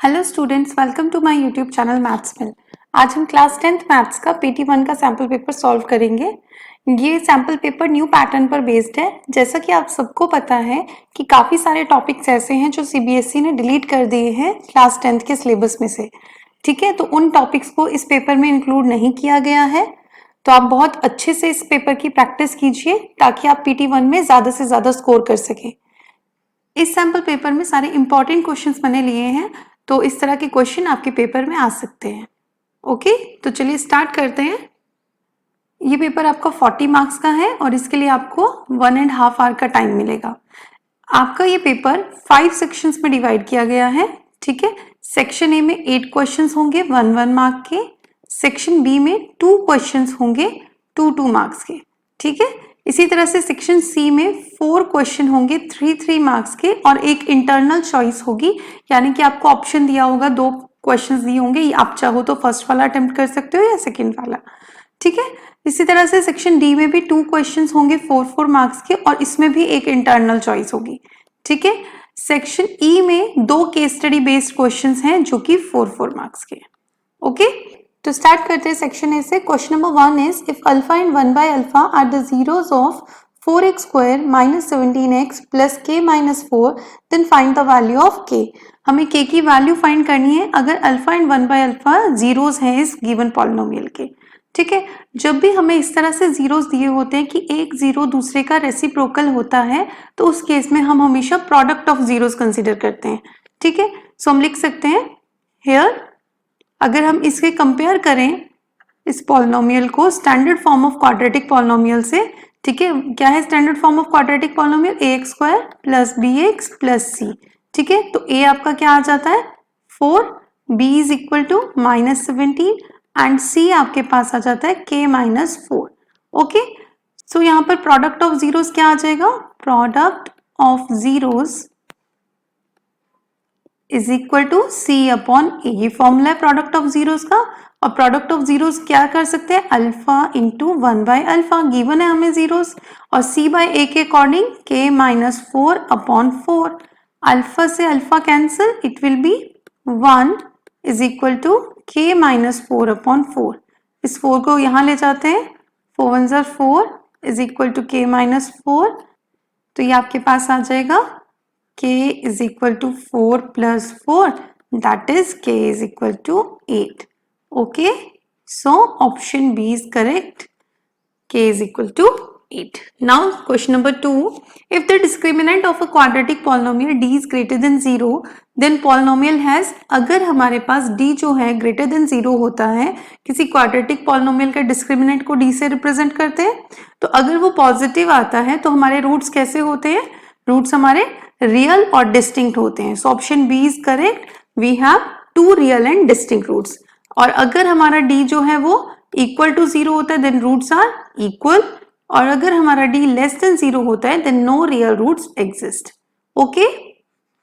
Hello students, welcome to my YouTube channel maths मिल। आज हम क्लास 10th मैथ्स का PT1 का सैम्पल पेपर सॉल्व करेंगे। ये सैम्पल पेपर न्यू पैटर्न पर बेस्ड है। जैसा कि आप सबको पता है कि काफ़ी सारे टॉपिक्स ऐसे हैं जो CBSE ने डिलीट कर दिए हैं क्लास 10th के सिलेबस में से। ठीक है, तो उन टॉपिक्स को इस पेपर में इंक्लूड नहीं किया गया है। तो आप बहुत अच्छे से इस पेपर की प्रैक्टिस कीजिए ताकि आप PT1 में ज़्यादा से ज़्यादा स्कोर कर सकें। इस सैम्पल पेपर में सारे इंपॉर्टेंट क्वेश्चंस मैंने लिए हैं, तो इस तरह के क्वेश्चन आपके पेपर में आ सकते हैं। ओके, तो चलिए स्टार्ट करते हैं। ये पेपर आपका 40 मार्क्स का है और इसके लिए आपको 1.5 आवर का टाइम मिलेगा। आपका ये पेपर 5 सेक्शंस में डिवाइड किया गया है। ठीक है, सेक्शन ए में 8 क्वेश्चंस होंगे 1 मार्क के। सेक्शन बी में 2 क्वेश्चंस होंगे 2 मार्क्स के। ठीक है, इसी तरह से सेक्शन सी में 4 क्वेश्चन होंगे 3 मार्क्स के और एक इंटरनल चॉइस होगी, यानी कि आपको ऑप्शन दिया होगा, 2 क्वेश्चंस दिए होंगे, आप चाहो तो फर्स्ट वाला अटेम्प्ट कर सकते हो या सेकेंड वाला। ठीक है, इसी तरह से सेक्शन डी में भी 2 क्वेश्चंस होंगे 4 मार्क्स के और इसमें भी एक इंटरनल चॉइस होगी। ठीक है, सेक्शन ई में 2 केस स्टडी बेस्ड क्वेश्चंस हैं जो कि 4 मार्क्स के। ओके, तो स्टार्ट करते हैं सेक्शन ए से। Question number 1 is if alpha and 1 by alpha are the zeros of 4x square minus 17x plus k minus 4 then find the value of k। हमें k की value find करनी है अगर alpha and 1 by alpha zeros हैं इस given polynomial के। ठीक है, जब भी हमें इस तरह से जीरोस दिए होते हैं कि एक जीरो दूसरे का रेसिप्रोकल होता है, तो उस केस में हम हमेशा प्रोडक्ट ऑफ जीरोस कंसीडर करते हैं। ठीक है, सो हम लिख सकते हैं हियर, अगर हम इसके कंपेयर करें इस पॉलिनोमियल को standard form of quadratic polynomial से। ठीक है, क्या है standard form of quadratic polynomial? ax square plus bx plus c। ठीक है, तो a आपका क्या आ जाता है 4, b is equal to minus 17 and c आपके पास आ जाता है k माइनस 4। ओके, सो यहाँ पर प्रोडक्ट ऑफ जीरोस क्या आ जाएगा? Product of zeros is equal to c upon a. ये फॉर्मूला है प्रोडक्ट ऑफ जीरोस का। और प्रोडक्ट ऑफ जीरोस क्या कर सकते हैं? Alpha into 1 by alpha, given है हमें जीरोस, और सी बाय ए के according k minus 4 upon 4। Alpha से alpha cancel, it will be 1 is equal to k minus 4 upon 4। इस 4 को यहाँ ले जाते हैं, 4 1 ज़ा 4 is equal to k minus 4। तो ये आपके पास आ जाएगा k is equal to 4 plus 4, that is k is equal to 8. Okay, so option B is correct. K is equal to 8. Now question number 2, if the discriminant of a quadratic polynomial d is greater than 0, then polynomial has, अगर हमारे पास d जो है greater than 0 होता है, किसी quadratic polynomial का discriminant को d से represent करते हैं, तो अगर वो positive आता है तो हमारे roots कैसे होते हैं? रूट्स हमारे रियल और डिस्टिंक्ट होते हैं। So option B is correct, we have 2 real and distinct roots. और अगर हमारा डी जो है वो इक्वल टू 0 होता है देन रूट्स आर इक्वल, और अगर हमारा डी लेस देन 0 होता है then no real roots exist. Okay,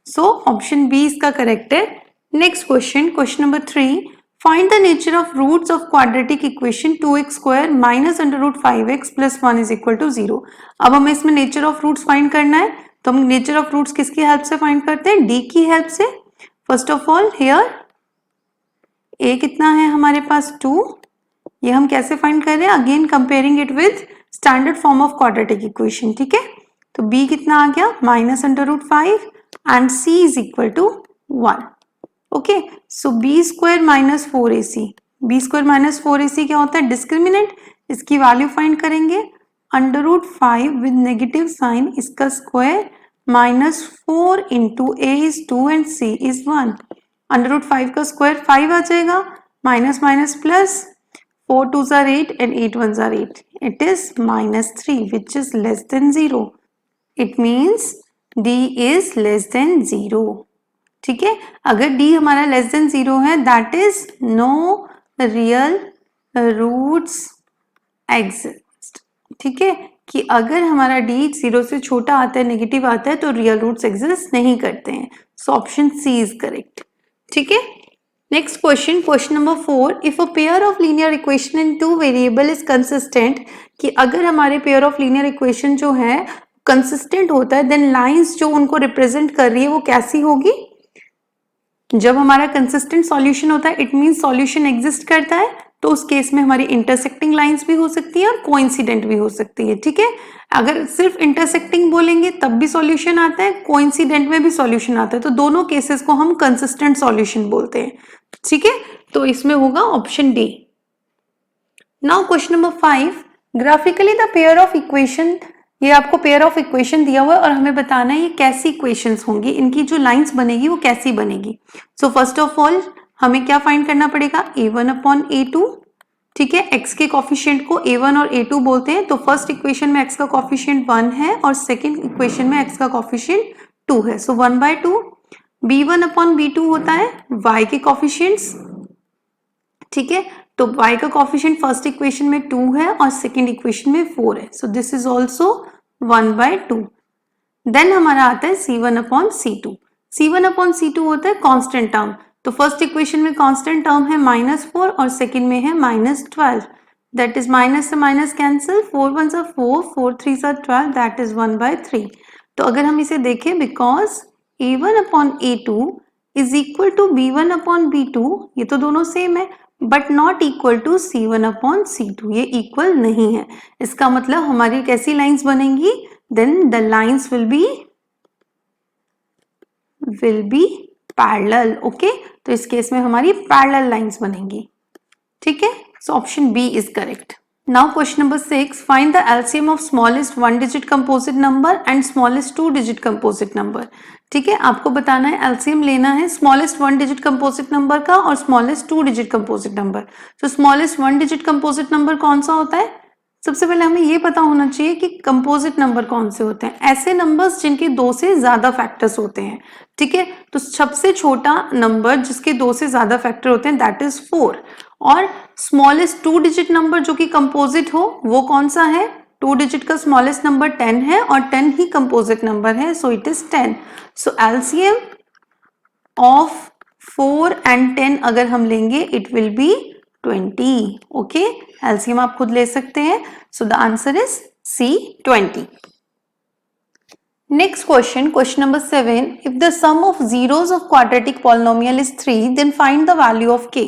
so option B इसका करेक्ट है। Next question, question number 3, find the nature of roots of quadratic equation 2x square minus under root 5x plus 1 is equal to 0। अब हमें इसमें nature of roots find करना है, तो हम nature of roots किसकी हेल्प से फाइंड करते हैं? डी की हेल्प से। फर्स्ट ऑफ ऑल हियर ए कितना है हमारे पास 2, ये हम कैसे फाइंड कर रहे हैं? Again comparing it with standard form of quadratic equation. ठीक है, तो बी कितना आ गया? Minus under root 5 and c is equal to 1। Okay, so b square minus 4ac, b square minus 4ac क्या होता है? डिस्क्रिमिनेंट। इसकी वैल्यू फाइंड करेंगे, under root 5 with negative sign, इसका square minus 4 into a is 2 and c is 1। Under root 5 का square 5 आ जाएगा, minus minus plus, 4 2 ज़ार 8 and 8 1 ज़ार 8, it is minus 3 which is less than 0. It means D is less than 0. ठीक है, अगर D हमारा लेस देन 0 है that is no real roots exist. ठीक है, कि अगर हमारा D 0 से छोटा आता है, नेगेटिव आता है, तो रियल रूट्स एग्जिस्ट नहीं करते हैं। So option C is correct. ठीक है, next question, question number 4, if a pair of linear equation in 2 variable is consistent, कि अगर हमारे पेयर ऑफ लीनियर इक्वेशन जो है कंसिस्टेंट होता है, देन लाइंस जो उनको रिप्रेजेंट कर रही है वो कैसी होगी? जब हमारा कंसिस्टेंट सॉल्यूशन होता है इट मींस सॉल्यूशन एग्जिस्ट करता है, तो उस केस में हमारी इंटरसेक्टिंग लाइंस भी हो सकती है और कोइंसिडेंट भी हो सकती है, ठीक है। अगर सिर्फ इंटरसेक्टिंग बोलेंगे तब भी सॉल्यूशन आता है, कोइंसिडेंट में भी सॉल्यूशन आता है, तो दोनों केसेस को हम कंसिस्टेंट सॉल्यूशन बोलते हैं, ठीक है। तो इसमें होगा option D. Now question number 5, graphically the pair of equation, ये आपको पेयर ऑफ इक्वेशन दिया हुआ है और हमें बताना है ये कैसी इक्वेशंस होंगी, इनकी जो लाइंस बनेगी वो कैसी बनेगी। सो फर्स्ट ऑफ ऑल हमें क्या फाइंड करना पड़ेगा, a1 अपॉन a2, ठीक है। x के कॉफिशिएंट को a1 और a2 बोलते हैं, तो फर्स्ट इक्वेशन में x का कॉफिशिएंट 1 है और सेकेंड इक्वेशन में x का कॉफिशिएंट 2 है, सो 1/2। b1 अपॉन b2 होता है y के कॉफिशिएंट्स, ठीक है। तो y का कॉफिशिएंट फर्स्ट इक्वेशन में 2 है और सेकेंड इक्वेशन में 4 है, so this is also 1/2। Then हमारा आता है c1 upon c2। c1 upon c2 होता है कांस्टेंट टर्म, तो फर्स्ट इक्वेशन में कांस्टेंट टर्म है -4 और सेकेंड में है -12, दैट इज माइनस से minus cancel, 4 1 are 4, 4 3 are 12, that is 1/3। तो अगर हम इसे देखें, because a1 upon a2 is equal to b1 upon b2, ये तो दोनों सेम है, but not equal to c1 upon c2, ये इक्वल नहीं है। इसका मतलब हमारी कैसी लाइंस बनेंगी, then the lines will be parallel, okay. तो इस केस में हमारी पैरेलल लाइंस बनेंगी, ठीक है। So option B is correct. Now question number 6, find the LCM of smallest 1 digit composite number and smallest 2 digit composite number, ठीक है। आपको बताना है, एलसीएम लेना है स्मॉलेस्ट 1 डिजिट कंपोजिट नंबर का और स्मॉलेस्ट 2 डिजिट कंपोजिट नंबर। तो स्मॉलेस्ट 1 डिजिट कंपोजिट नंबर कौन सा होता है, सबसे पहले हमें ये पता होना चाहिए कि कंपोजिट नंबर कौन से होते हैं, ऐसे नंबर्स जिनके 2 से ज्यादा फैक्टर्स होते हैं, ठीक है। तो सबसे छोटा नंबर जिसके 2 से ज्यादा फैक्टर होते हैं दैट इज 4, और स्मॉलेस्ट 2 डिजिट नंबर जो कि कंपोजिट हो वो कौन सा है, 2 डिजिट का स्मॉलेस्ट नंबर 10 है और 10 ही कंपोजिट नंबर है, so it is 10। So LCM of 4 and 10 अगर हम लेंगे it will be 20, okay. LCM आप खुद ले सकते हैं, so the answer is C 20। Next question, question number 7, if the sum of zeros of quadratic polynomial is 3 then find the value of k।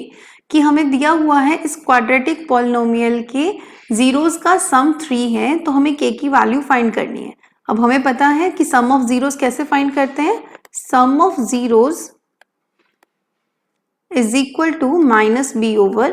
कि हमें दिया हुआ है इस क्वाड्रेटिक पॉलिनोमियल के जीरोस का सम 3 है, तो हमें k की वैल्यू फाइंड करनी है। अब हमें पता है कि सम ऑफ जीरोस कैसे फाइंड करते हैं, sum of zeros is equal to -b/a,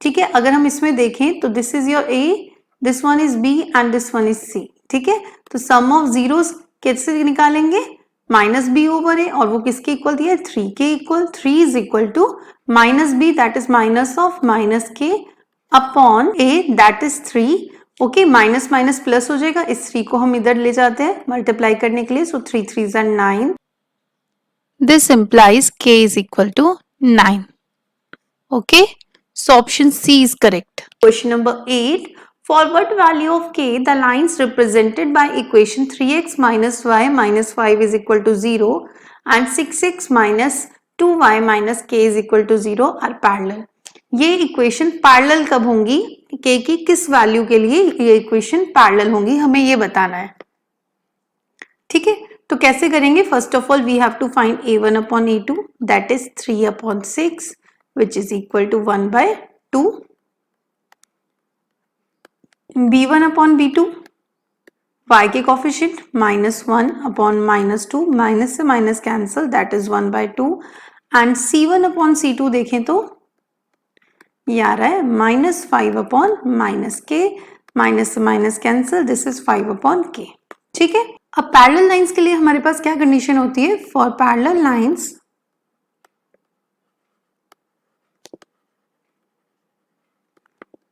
ठीक है। अगर हम इसमें देखें तो this is your a, this one is b and this one is c, ठीक है। तो सम ऑफ जीरोस कैसे निकालेंगे, -b/a, और वो किसके इक्वल दिया है, 3 के equal. 3 is equal to -b that is minus of -k upon a that is 3, okay. Minus minus plus हो जाएगा, इस 3 को हम इधर ले जाते हैं मल्टीप्लाई करने के लिए, सो 3 3s are 9, this implies k is equal to 9, okay, so option C is correct. Question number 8, for what value of k the lines represented by equation 3x minus y minus 5 is equal to 0 and 6x minus 2y minus k is equal to 0 are parallel। ये equation parallel कब होंगी, k की किस value के लिए ये equation parallel होंगी, हमें ये बताना है, ठीक है। तो कैसे करेंगे, first of all we have to find a1 upon a2 that is 3 upon 6 which is equal to 1/2, b1 upon b2 y के कॉफिशिएंट -1 अपॉन -2, माइनस से minus cancel that is 1/2, and c1 upon c2 देखें तो ये आ रहा है -5 upon -k, minus से minus cancel, this is 5 upon k, ठीक है। अब पैरेलल लाइंस के लिए हमारे पास क्या कंडीशन होती है, for parallel lines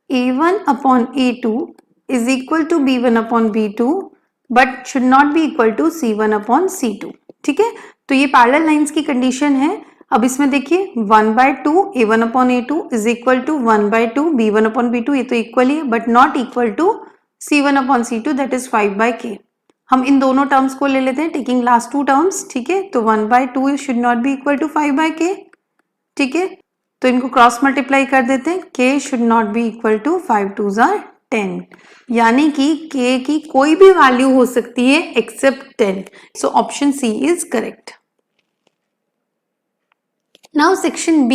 a1 upon a2 is equal to b1 upon b2 but should not be equal to c1 upon c2, ठीक है। तो ये पैरेलल लाइंस की कंडीशन है। अब इसमें देखिए 1/2 a1 upon a2 is equal to 1/2 b1 upon b2, ये तो इक्वल ही है but not equal to c1 upon c2 that is 5/k। हम इन दोनों टर्म्स को ले लेते हैं टेकिंग लास्ट 2 टर्म्स, ठीक है। तो 1/2 should not be equal to 5/k, ठीक है। तो इनको क्रॉस मल्टीप्लाई कर देते हैं, k should not be equal to 5 2s are 10, यानी कि k की कोई भी वैल्यू हो सकती है except 10, so option C is correct. Now section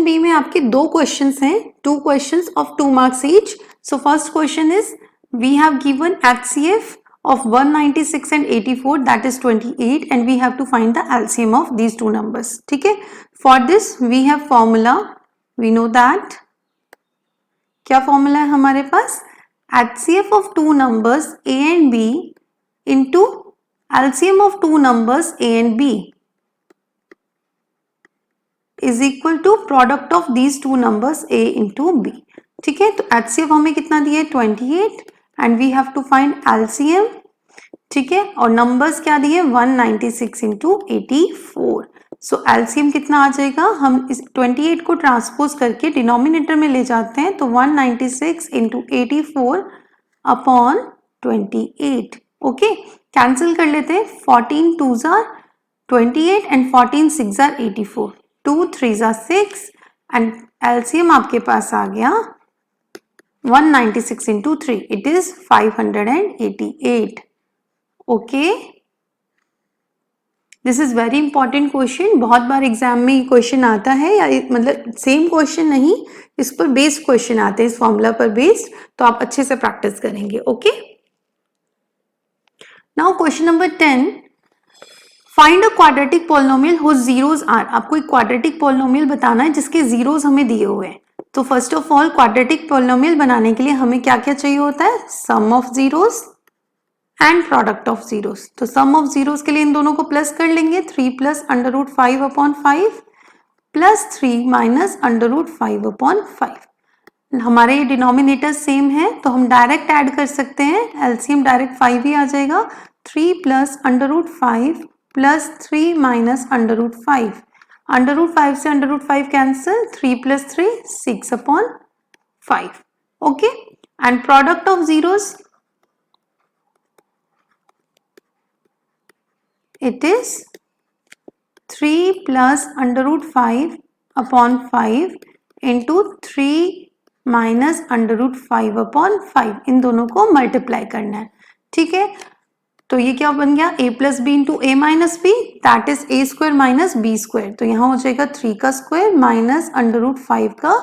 B में आपके दो क्वेश्चंस हैं, 2 questions of 2 marks each. So first question is we have given HCF of 196 and 84, that is 28, and we have to find the LCM of these two numbers. ठीक है, for this we have formula, we know that क्या formula है हमारे पास, HCF of two numbers A and B into LCM of two numbers A and B is equal to product of these two numbers A into B. ठीक है, तो HCF हमें कितना दिया है 28 and we have to find LCM. ठीक है, और नंबर्स क्या दिए 196 into 84. सो LCM कितना आ जाएगा, हम इस 28 को ट्रांसपोज करके डिनोमिनेटर में ले जाते हैं तो 196 into 84 अपॉन 28. ओके, कैंसिल कर लेते हैं, 14 2s are 28 and 14 6s are 84, 2 3s are 6 and LCM आपके पास आ गया 196 into 3, it is 588. Okay, this is very important question, बहुत बार एग्जाम में क्वेश्चन आता है, या मतलब सेम क्वेश्चन नहीं, इस पर बेस्ड क्वेश्चन आते हैं, इस फॉर्मूला पर बेस्ड, तो आप अच्छे से प्रैक्टिस करेंगे. Okay, now question number 10, find a quadratic polynomial whose zeros are. आपको एक क्वाड्रेटिक पॉलिनोमियल बताना है जिसके जीरोस हमें दिए हुए हैं. तो first of all quadratic polynomial बनाने के लिए हमें क्या क्या चाहिए होता है, sum of zeros and product of zeros. तो सम ऑफ जीरोस के लिए इन दोनों को प्लस कर लेंगे, 3 plus under root 5 upon 5 plus 3 minus under root 5 upon 5. हमारे ये डिनोमिनेटर सेम है तो हम डायरेक्ट ऐड कर सकते हैं, एलसीएम डायरेक्ट 5 ही आ जाएगा. 3 plus under root 5 plus 3 minus under root 5. Under root 5 से under root 5 cancel, 3 plus 3 6 upon 5. Okay, and product of zeros, it is 3 plus under root 5 upon 5 into 3 minus under root 5 upon 5. इन दोनों को multiply करना है. ठीक है, तो ये क्या बन गया, a plus b into a minus b, that is a square minus b square. तो यहाँ हो जाएगा 3 का स्क्वायर माइनस अंडर रूट 5 का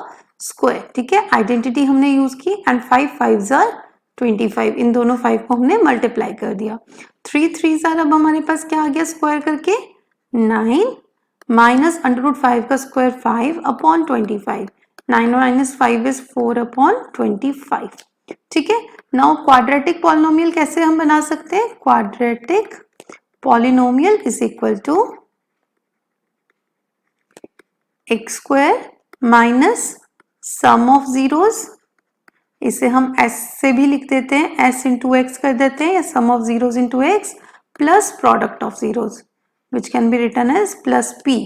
स्क्वायर. ठीक है, आइडेंटिटी हमने यूज की एंड 5 5s are 25. इन दोनों 5 को हमने मल्टीप्लाई कर दिया. 3 3s are, अब हमारे पास क्या आ गया स्क्वायर करके 9 माइनस अंडर रूट 5 का square 5 upon 25. 9 minus 5 is 4 upon 25. ठीक है, नाउ क्वाड्रेटिक पॉलिनोमियल कैसे हम बना सकते हैं, quadratic polynomial is equal to x square minus sum of zeros. इसे हम s से भी लिख देते हैं, s इंटू एक्स कर देते हैं, या sum of zeros into x plus product of zeros which can be written as plus p.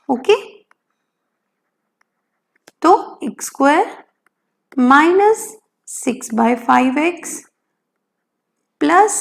Okay, तो x square minus 6/5x plus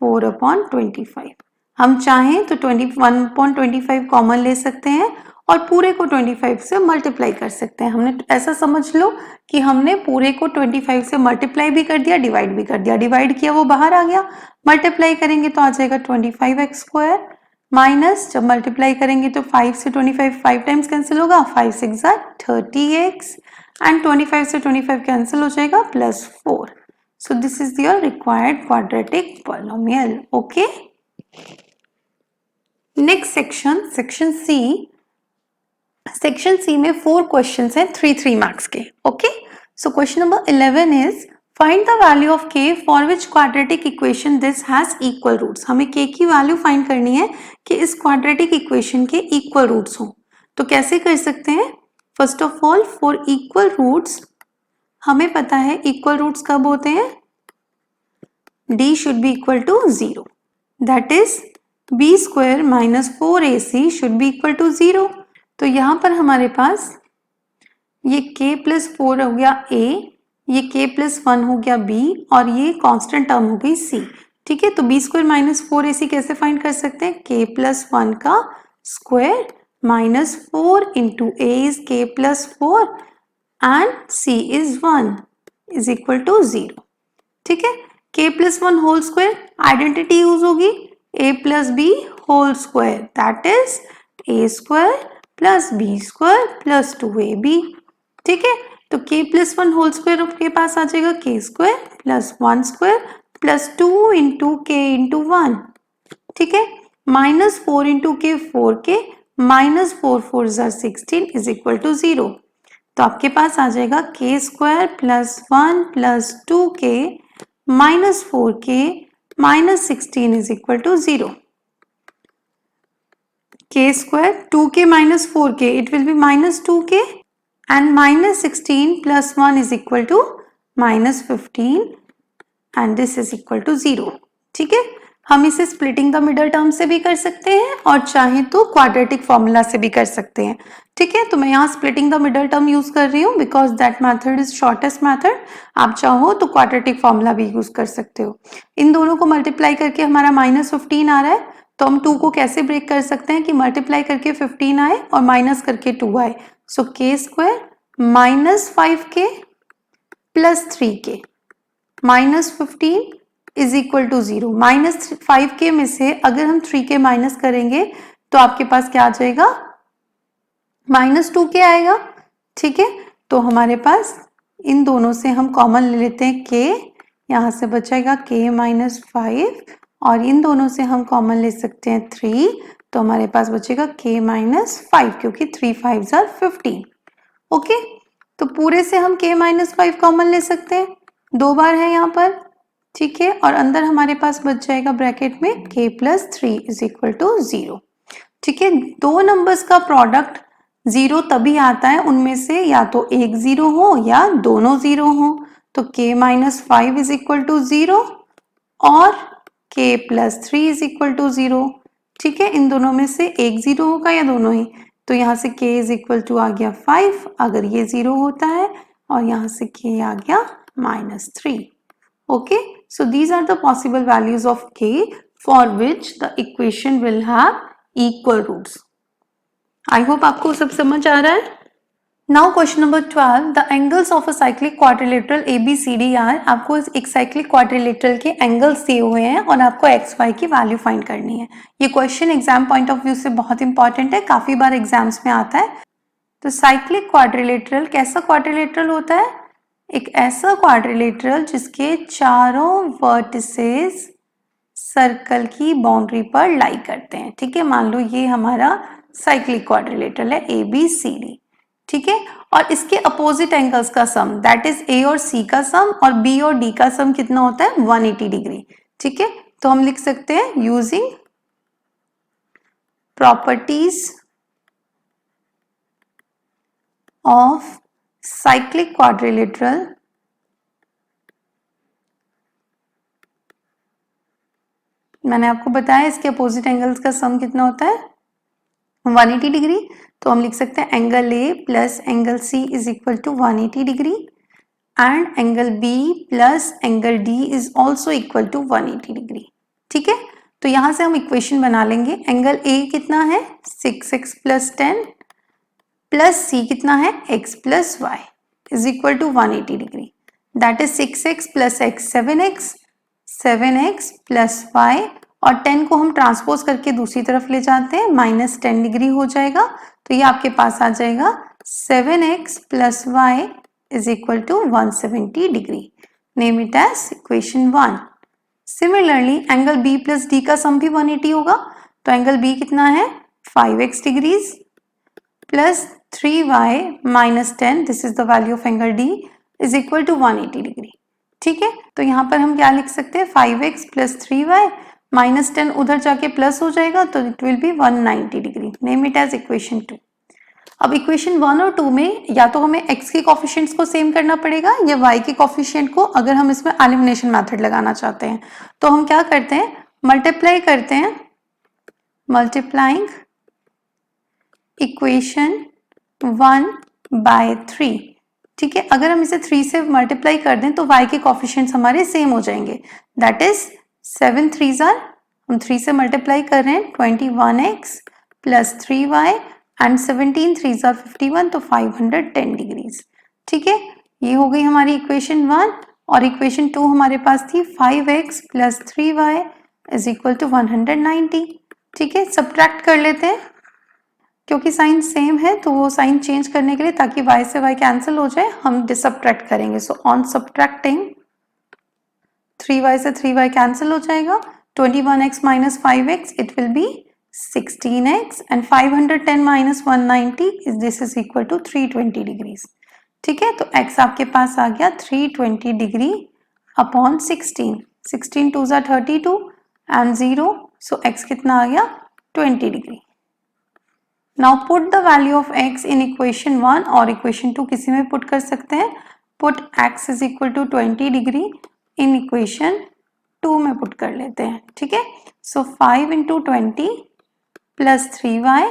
4 upon 25. हम चाहें तो 21/25 कॉमन ले सकते हैं और पूरे को 25 से मल्टीप्लाई कर सकते हैं. हमने ऐसा समझ लो कि हमने पूरे को 25 से मल्टीप्लाई भी कर दिया, डिवाइड भी कर दिया. डिवाइड किया वो बाहर आ गया, मल्टीप्लाई करेंगे तो आ जाएगा 25x स्क्वायर माइनस, जब मल्टीप्लाई करेंगे तो 5 से 25 5 टाइम्स कैंसिल होगा, 5 6 are 30x एंड 25 से 25 कैंसिल हो जाएगा plus 4. So this is your required quadratic polynomial. Okay, next section, section C. Section C में 4 क्वेश्चंस हैं, 3 मार्क्स के. Okay, so question number 11 is find the value of k for which quadratic equation this has equal roots. हमें k की value find करनी है कि इस quadratic equation के इक्वल रूट्स हों. तो कैसे कर सकते हैं, first of all for equal roots हमें पता है इक्वल रूट्स कब होते हैं, d should be equal to 0, that is b square minus 4ac should be equal to 0. तो यहां पर हमारे पास ये k प्लस 4 हो गया a, ये k प्लस 1 हो गया b और ये कांस्टेंट टर्म हो गई c. ठीक है, तो b स्क्वायर माइनस 4ac कैसे फाइंड कर सकते हैं, k प्लस 1 का square minus 4 into a is k plus 4 and c is 1 is equal to 0. ठीक है, k plus 1 whole square, identity use होगी a plus b whole square, that is a square plus b square plus 2ab। ठीक है, तो k plus 1 whole square आपके पास आ जाएगा k square plus 1 square plus 2 into k into 1। ठीक है, minus 4 into k 4k minus 4 4 जार 16 इज इक्वल टू 0। तो आपके पास आ जाएगा k square plus 1 plus 2k minus 4k minus 16 is equal to 0। k square 2k minus 4k, it will be minus 2k, and minus 16 plus 1 is equal to minus 15 and this is equal to 0। ठीक है, हम इसे splitting the middle term से भी कर सकते हैं और चाहे तो क्वाड्रेटिक फॉर्मूला से भी कर सकते हैं। ठीक है, तो मैं यहाँ splitting the middle term use कर रही हूँ because that method is shortest method. आप चाहो तो क्वाड्रेटिक फॉर्मूला भी यूज कर सकते हो। इन दोनों को मल्टीप्लाई करके हमारा माइनस 15 आ रहा है, तो हम 2 को कैसे ब्रेक कर सकते हैं कि मल्टीप्लाई करके 15 आए और माइनस करके 2 आए। So k square minus 5k plus 3k minus 15 is equal to 0। Minus 5k में से अगर हम 3k माइनस करेंगे तो आपके पास क्या आ जाएगा, माइनस 2k आएगा। ठीक है, तो हमारे पास इन दोनों से हम कॉमन ले लेते हैं k, यहाँ से बचेगा k माइनस 5 और इन दोनों से हम कॉमन ले सकते हैं 3, तो हमारे पास बचेगा k माइनस 5 क्योंकि 3 5 जार 15। ओके, तो पूरे से हम k माइनस 5 कॉमन ले सकते हैं, 2 बार है यहाँ पर। ठीक है, और अंदर हमारे पास बच जाएगा ब्रैकेट में k plus 3 is equal to 0। ठीक है, दो नंबर्स का प्रोडक्ट 0 तभी आता है उनमें से या तो एक 0 हो या दोनों 0 हो। तो k minus 5 is equal to 0 और k plus 3 is equal to 0। ठीक है, इन दोनों में से एक 0 होगा या दोनों ही, तो यहाँ से k इज इक्वल टू आ गया 5 अगर ये 0 होता है, और यहाँ से k आ गया minus 3। Okay, so these are the possible values of k for which the equation will have equal roots. I hope आपको सब समझ आ रहा है। Now question number 12, the angles of a cyclic quadrilateral ABCD are. आपको एक cyclic quadrilateral के angles दिए हुए हैं और आपको एक्स वाई की वैल्यू फाइंड करनी है। ये question exam point of view से बहुत इंपॉर्टेंट है, काफी बार एग्जाम्स में आता है। तो साइक्लिक क्वाड्रिलेटरल कैसा क्वाड्रिलेटरल होता है, एक ऐसा क्वाड्रिलेटरल जिसके चारों वर्टिसेस सर्कल की बाउंड्री पर लाई करते हैं। ठीक है, मान लो ये हमारा साइक्लिक क्वाड्रिलेटरल है ABCD। ठीक है, और इसके अपोजिट एंगल्स का सम दैट इज A और C का सम और B और D का सम कितना होता है 180 डिग्री। ठीक है, तो हम लिख सकते हैं using properties of cyclic quadrilateral मैंने आपको बताया इसके अपोजिट एंगल्स का सम कितना होता है 180 डिग्री। तो हम लिख सकते हैं angle A plus angle C is equal to 180 degree and angle B plus angle D is also equal to 180 degree. ठीक है, तो यहां से हम इक्वेशन बना लेंगे। एंगल A कितना है 6x प्लस 10 प्लस C कितना है x plus y is equal to 180 degree. That is 6x plus x 7x, 7x plus y और 10 को हम ट्रांसपोज करके दूसरी तरफ ले जाते हैं, माइनस 10 डिग्री हो जाएगा। तो ये आपके पास आ जाएगा 7x plus y is equal to 170 degree. Name it as equation 1। Similarly angle B plus D का सम भी 180 होगा। तो एंगल B कितना है 5x degrees plus 3y minus 10, this is the value of angle D is equal to 180 degree. ठीक है, तो यहाँ पर हम क्या लिख सकते हैं 5x प्लस 3y माइनस 10 उधर जाके प्लस हो जाएगा तो it will be 190 degree. Name it as equation 2। अब इक्वेशन 1 और 2 में या तो हमें x के कोफिशिएंट्स को सेम करना पड़ेगा या y के कोफिशिएंट को, अगर हम इसमें एलिमिनेशन मेथड लगाना चाहते हैं तो हम क्या करते हैं मल्टीप्लाई करते हैं, मल्टीप्लाइंग इक्वेशन 1 बाय 3। ठीक है, अगर हम इसे 3 से मल्टीप्लाई कर दें तो y के कोफिशिएंट्स हमारे सेम हो जाएंगे। दैट इज 7 3s आर, हम 3 से मल्टीप्लाई कर रहे हैं 21x plus 3y and 17 3s are 51, तो 510 डिग्रीज। ठीक है, ये हो गई हमारी इक्वेशन 1 और इक्वेशन 2 हमारे पास थी 5x plus 3y is equal to 190। ठीक है, सब्ट्रैक्ट कर लेते हैं। क्योंकि साइन सेम है तो वो साइन चेंज करने के लिए, ताकि y से y कैंसिल हो जाए, हम सब्ट्रैक्ट करेंगे. सो ऑन सब्ट्रैक्टिंग 3y से 3y कैंसिल हो जाएगा. 21x minus 5x it will be 16x and 510 minus 190 is this is equal to 320 degrees. ठीक है, तो x आपके पास आ गया 320 डिग्री अपॉन 16. 16 2 ज़ा 32 एंड 0, सो x कितना आ गया 20 degree. Now put the value of x in equation 1 और इक्वेशन 2 किसी में पुट कर सकते हैं. Put x is equal to 20 degree in equation 2 में पुट कर लेते हैं. ठीक है, सो 5 into 20 plus 3y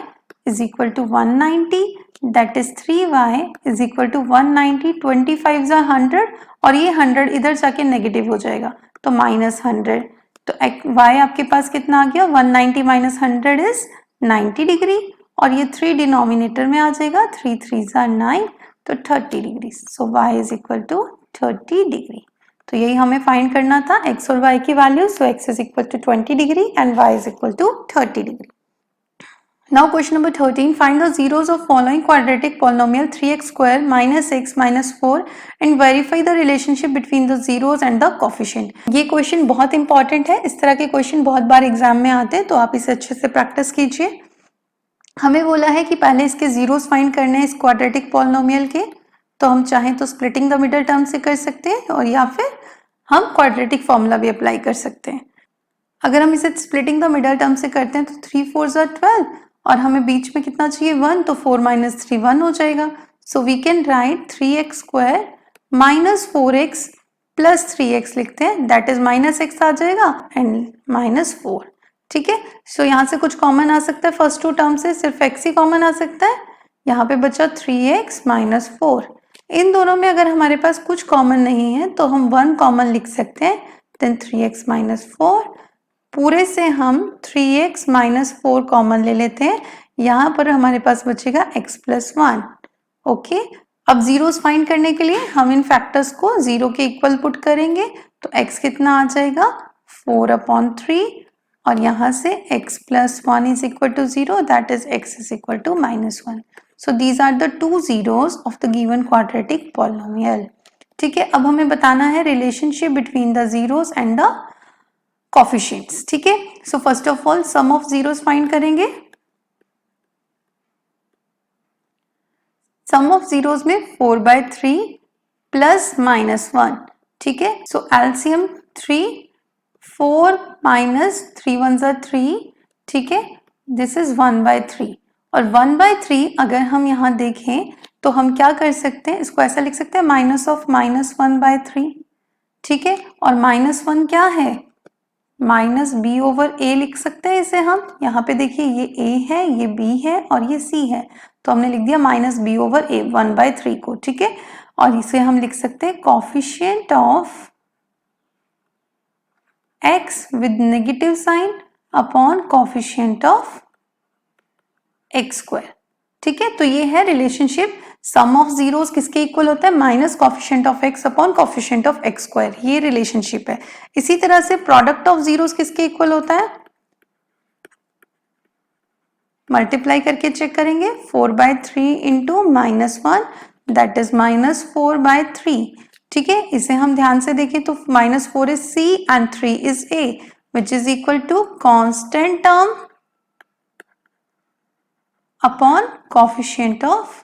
is equal to 190, that is 3y is equal to 190. 25 ज़ा 100 और ये 100 इधर जाके नेगेटिव हो जाएगा तो माइनस 100. तो y आपके पास कितना आ गया 190 माइनस 100 इज 90 डिग्री और ये 3 डिनोमिनेटर में आ जाएगा. 3 3 ज़ा 9 तो 30 degree. So y is equal to 30 degree. तो यही हमें फाइंड करना था x और y की value. So x is equal to 20 degree and y is equal to 30 degree. Now question number 13, find the zeros of following quadratic polynomial 3x square minus x minus 4 and verify the relationship between the zeros and the coefficient. ये question बहुत important है. इस तरह के question बहुत बार exam में आते हैं तो आप इसे अच्छे से प्रैक्टिस कीजिए. हमें बोला है कि पहले इसके जीरोस फाइंड करने हैं इस क्वाड्रेटिक पॉलिनोमियल के. तो हम चाहें तो स्प्लिटिंग द मिडल टर्म से कर सकते हैं और या फिर हम क्वाड्रेटिक फॉर्मूला भी अप्लाई कर सकते हैं. अगर हम इसे स्प्लिटिंग द मिडल टर्म से करते हैं तो 3 4 ज़ा 12 और हमें बीच में कितना चाहिए 1, तो 4 माइनस 3 1 हो जाएगा. So we can write 3x square minus 4x plus 3x लिखते हैं, दैट इज माइनस x आ जाएगा एंड माइनस 4. ठीक है, सो यहाँ से कुछ कॉमन आ सकता है. फर्स्ट टू टर्म से सिर्फ x ही कॉमन आ सकता है. यहाँ पे बचा 3x माइनस 4. इन दोनों में अगर हमारे पास कुछ कॉमन नहीं है तो हम 1 कॉमन लिख सकते हैं. देन 3x माइनस 4, पूरे से हम 3x माइनस 4 कॉमन ले लेते हैं. यहाँ पर हमारे पास बचेगा x प्लस 1. ओके, अब जीरोस फाइंड करने के लिए हम इन फैक्टर्स को 0 के इक्वल पुट करेंगे. तो x कितना आ जाएगा 4/3 और यहाँ से x plus 1 is equal to 0, that is x is equal to minus 1. So these are the 2 zeros of the given quadratic polynomial. ठीक है, अब हमें बताना है relationship between the zeros and the coefficients. ठीक है, so first of all sum of zeros find करेंगे. Sum of zeros में 4/3 प्लस माइनस 1. ठीक है, सो एलसीएम 3, 4 माइनस 3 1 ज़ा 3. ठीक है, दिस इज 1/3 और 1/3 अगर हम यहाँ देखें तो हम क्या कर सकते हैं, इसको ऐसा लिख सकते हैं माइनस ऑफ माइनस 1/3. ठीक है, और माइनस 1 क्या है माइनस बी ओवर ए लिख सकते हैं इसे हम. यहाँ पे देखिए ये a है, ये b है और ये c है, तो हमने लिख दिया माइनस बी ओवर ए 1/3 को. ठीक है, और इसे हम लिख सकते हैं coefficient of x with negative sine upon coefficient of x square. ठीक है, तो ये है रिलेशनशिप. सम ऑफ जीरोस किसके इक्वल होता है minus coefficient of x upon coefficient of x square. ये रिलेशनशिप है. इसी तरह से प्रोडक्ट ऑफ जीरोस किसके इक्वल होता है, मल्टीप्लाई करके चेक करेंगे. 4/3 into minus 1, that is minus 4/3. ठीक है, इसे हम ध्यान से देखें तो minus 4 is c and 3 is a which is equal to constant term upon coefficient of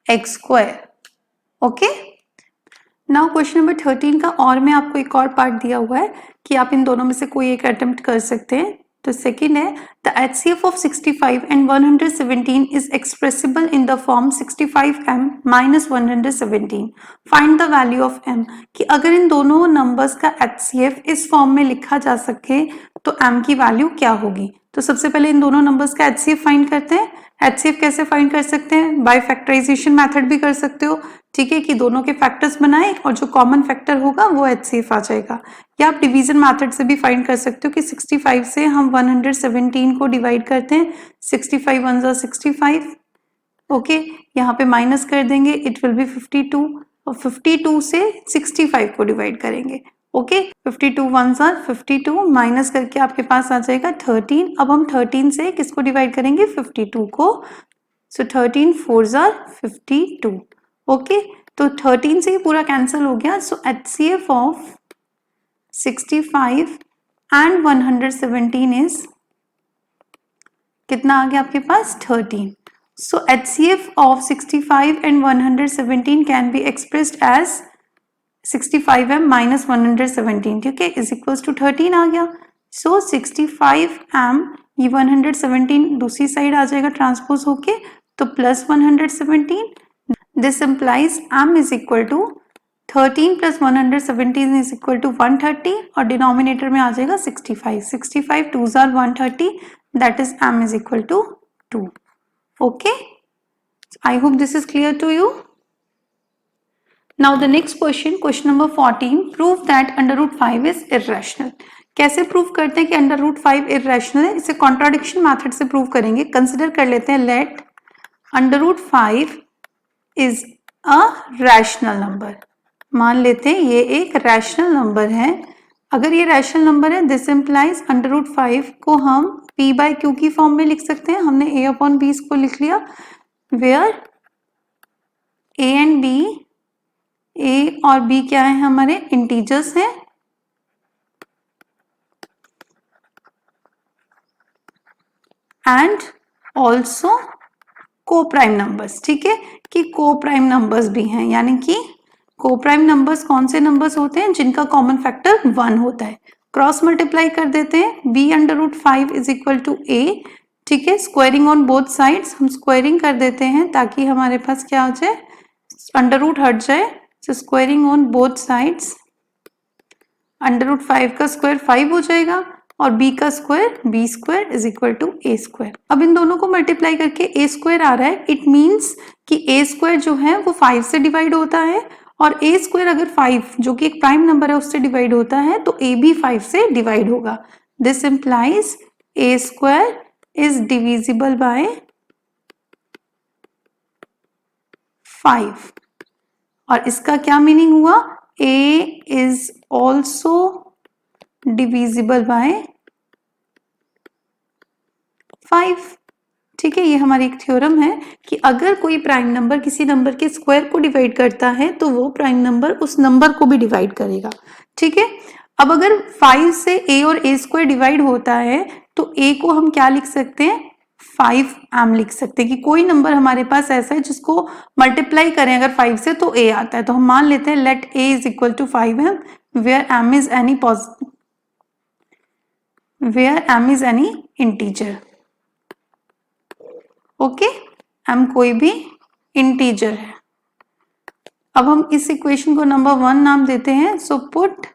x square. Okay, now question number 13 का और मैं आपको एक और पार्ट दिया हुआ है कि आप इन दोनों में से कोई एक अटेम्प्ट कर सकते हैं. तो सेकेंड है the HCF of 65 and 117 is expressible in the form 65m minus 117. Find the value of m. कि अगर इन दोनों नंबर्स का HCF इस फॉर्म में लिखा जा सके तो m की वैल्यू क्या होगी. तो सबसे पहले इन दोनों नंबर्स का HCF फाइंड करते हैं. HCF कैसे फाइंड कर सकते हैं, बाय फैक्टराइजेशन मेथड भी कर सकते हो. ठीक है, कि दोनों के फैक्टर्स बनाए और जो कॉमन फैक्टर होगा वो HCF आ जाएगा. या आप डिवीजन मेथड से भी फाइंड कर सकते हो कि 65 से हम 117 को डिवाइड करते हैं. 65 1 ज़ा 65. ओके, यहाँ पे माइनस कर देंगे, इट विल बी 52 और 52 से 65 को डिवाइड करेंगे ओके 52 1s आर 52 माइनस करके आपके पास आ जाएगा 13। अब हम 13 से किसको डिवाइड करेंगे 52 को, सो 13 4s आर 52। ओके तो 13 से ही पूरा कैंसिल हो गया। सो HCF ऑफ 65 एंड 117 इज कितना आ गया आपके पास 13। सो HCF of 65 and 117 can be expressed as 65m minus 117, ठीक है, इज इक्वल्स टू 13 आ गया। सो 65m ये 117 दूसरी साइड आ जाएगा ट्रांसपोज होके, तो plus 117। This implies m is equal to 13 plus 117 is equal to 130 और डिनोमिनेटर में आ जाएगा 65। 65 2s are 130, that is m is equal to 2. Okay, I hope this is clear to you. Now the next question, question number 14, prove that under root 5 is irrational. कैसे prove करते हैं कि under root 5 irrational है? इसे contradiction method से prove करेंगे। Consider कर लेते हैं let under root 5 is a rational number. मान लेते हैं ये एक रैशनल नंबर है। अगर ये रैशनल नंबर है, दिस इम्प्लाइज अंडर रूट 5 को हम p बाई क्यू की फॉर्म में लिख सकते हैं। हमने a अपॉन b को लिख लिया, where a and b, a और b क्या है हमारे इंटीजर्स हैं and also coprime numbers. ठीक है कि को प्राइम नंबर्स भी हैं, यानी कि को प्राइम नंबर्स कौन से नंबर्स होते हैं जिनका कॉमन फैक्टर 1 होता है। क्रॉस मल्टीप्लाई कर देते हैं, b under root 5 is equal to a। ठीक है, स्क्वायरिंग ऑन बोथ साइड्स, हम स्क्वायरिंग कर देते हैं ताकि हमारे पास क्या हो जाए, अंडर रूट हट जाए। So squaring on both sides, under root 5 का स्क्वायर 5 हो जाएगा और b का square b square is equal to a square. अब इन दोनों को मल्टीप्लाई करके a स्क्वायर आ रहा है, इट मीन्स कि a स्क्वायर जो है वो 5 से डिवाइड होता है और a स्क्वायर अगर 5 जो कि एक प्राइम नंबर है उससे डिवाइड होता है तो a भी 5 से डिवाइड होगा। This implies a square is divisible by 5 और इसका क्या मीनिंग हुआ, a is also divisible by 5। ठीक है, ये हमारी एक थ्योरम है कि अगर कोई प्राइम नंबर किसी नंबर के स्क्वायर को डिवाइड करता है तो वो प्राइम नंबर उस नंबर को भी डिवाइड करेगा। ठीक है, अब अगर 5 से a और a स्क्वायर डिवाइड होता है तो a को हम क्या लिख सकते हैं, 5m लिख सकते हैं कि कोई नंबर हमारे पास ऐसा है जिसको मल्टीप्लाई करें अगर 5 से तो a आता है। तो हम मान लेते हैं let a is equal to 5m where m is any integer. Okay, m कोई भी इंटीजर है। अब हम इस इक्वेशन को नंबर 1 नाम देते हैं। So put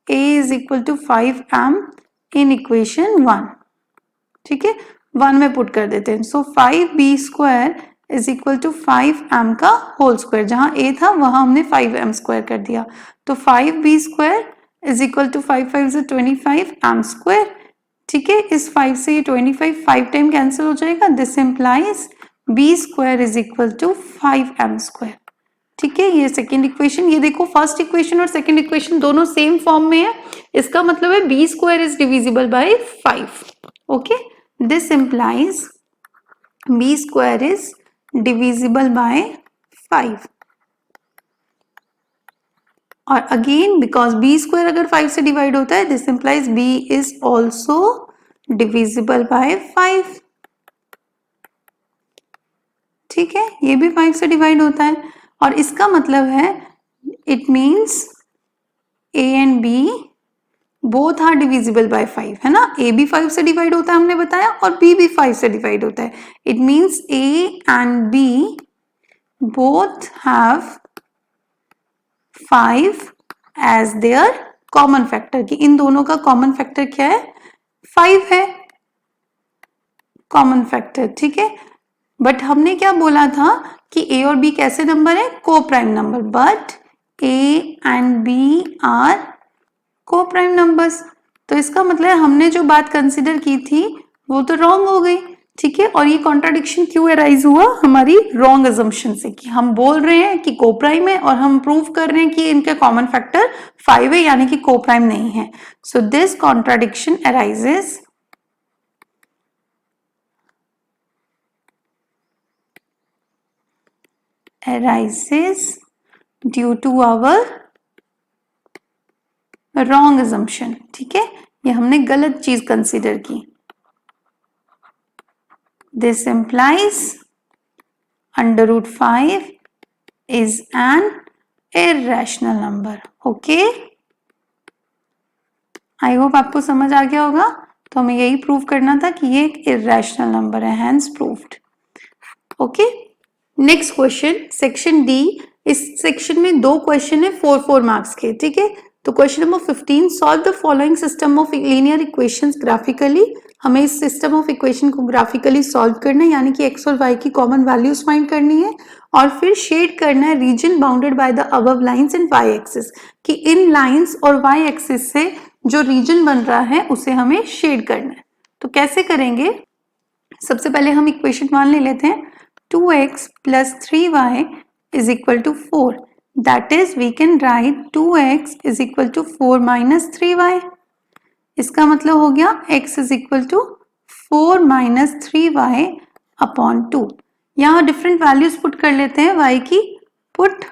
a is equal to 5m in equation 1। ठीक है, 1 में पुट कर देते हैं। So 5b square is equal to 5m का होल स्क्वायर, जहां a था वहां हमने 5m स्क्वायर कर दिया। तो 5b square is equal to 5 5 से 25 m स्क्वायर। ठीक है, इस 5 से ये 25 5 टाइम कैंसिल हो जाएगा। This implies b square is equal to 5m square. ठीक है, ये सेकेंड इक्वेशन, ये देखो फर्स्ट इक्वेशन और सेकेंड इक्वेशन दोनों सेम फॉर्म में है, इसका मतलब है b square is divisible by 5। Okay, this implies b square is divisible by 5 और अगेन बिकॉज b स्क्वायर अगर 5 से डिवाइड होता है this implies b is also divisible by 5। ठीक है, ये भी 5 से डिवाइड होता है और इसका मतलब है it means a and b both are divisible by 5, है ना। a भी 5 से डिवाइड होता है हमने बताया और b भी 5 से डिवाइड होता है। It means a and b both have 5 as their common factor, कि इन दोनों का कॉमन फैक्टर क्या है, 5 है कॉमन फैक्टर। ठीक है, बट हमने क्या बोला था कि a और b कैसे नंबर है, coprime number, but a and b are coprime numbers. तो इसका मतलब हमने जो बात कंसिडर की थी वो तो रॉन्ग हो गई। ठीक है, और ये कॉन्ट्राडिक्शन क्यों अराइज हुआ? हमारी रॉन्ग अजम्पशन से कि हम बोल रहे हैं कि कोप्राइम है और हम प्रूव कर रहे हैं कि इनका कॉमन फैक्टर 5 है, यानी कि कोप्राइम नहीं है. So this contradiction arises due to our wrong assumption. ठीक है, ये हमने गलत चीज कंसीडर की. This implies under root 5 is an irrational number. Okay? I hope आपको समझ आ गया होगा. तो हमें यही प्रूव करना था कि ये एक इरेशनल नंबर है, hence proved. Okay, next question section D. इस सेक्शन में दो क्वेश्चन है 4 मार्क्स के. ठीक है, तो question number 15, solve the following system of linear equations graphically. हमें इस सिस्टम ऑफ इक्वेशन को ग्राफिकली सॉल्व करना है, यानी कि एक्स और वाई की कॉमन वैल्यूज फाइंड करनी है और फिर शेड करना है region bounded by the above lines in y axis, कि इन लाइंस और वाई एक्सिस से जो रीजन बन रहा है उसे हमें शेड करना है. तो कैसे करेंगे? सबसे पहले हम इक्वेशन 1 ले लेते हैं. 2x plus 3y is equal to 4. That is, we can write 2x is equal to 4 minus 3y. इसका मतलब हो गया x is equal to 4 minus 3y upon 2. यहाँ डिफरेंट वैल्यूज पुट कर लेते हैं y की. Put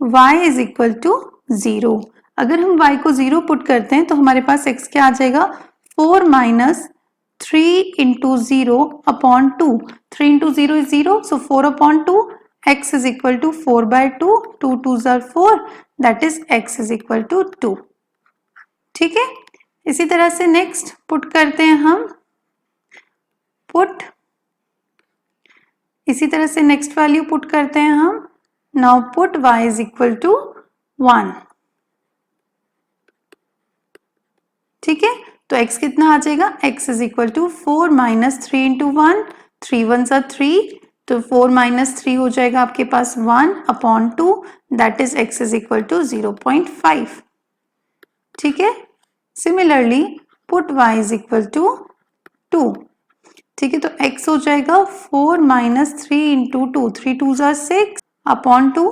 y is equal to 0. अगर हम y को 0 पुट करते हैं तो हमारे पास x क्या आ जाएगा? 4 minus 3 into 0 upon 2. 3 into 0 is 0, so 4 upon 2. X is equal to 4 by 2. 2 2s are 4. That is x is equal to 2. ठीक है, इसी तरह से नेक्स्ट पुट करते हैं हम. पुट इसी तरह से नेक्स्ट वैल्यू पुट करते हैं हम. Now put y is equal to 1. ठीक है, तो x कितना आ जाएगा? x is equal to 4 minus 3 into 1. 3 1s are 3, तो 4 minus 3 हो जाएगा आपके पास 1 upon 2. That is x is equal to 0.5. ठीक है, similarly put y is equal to 2. ठीक है, तो x हो जाएगा 4 minus 3 into 2. 3 2s are 6 upon 2.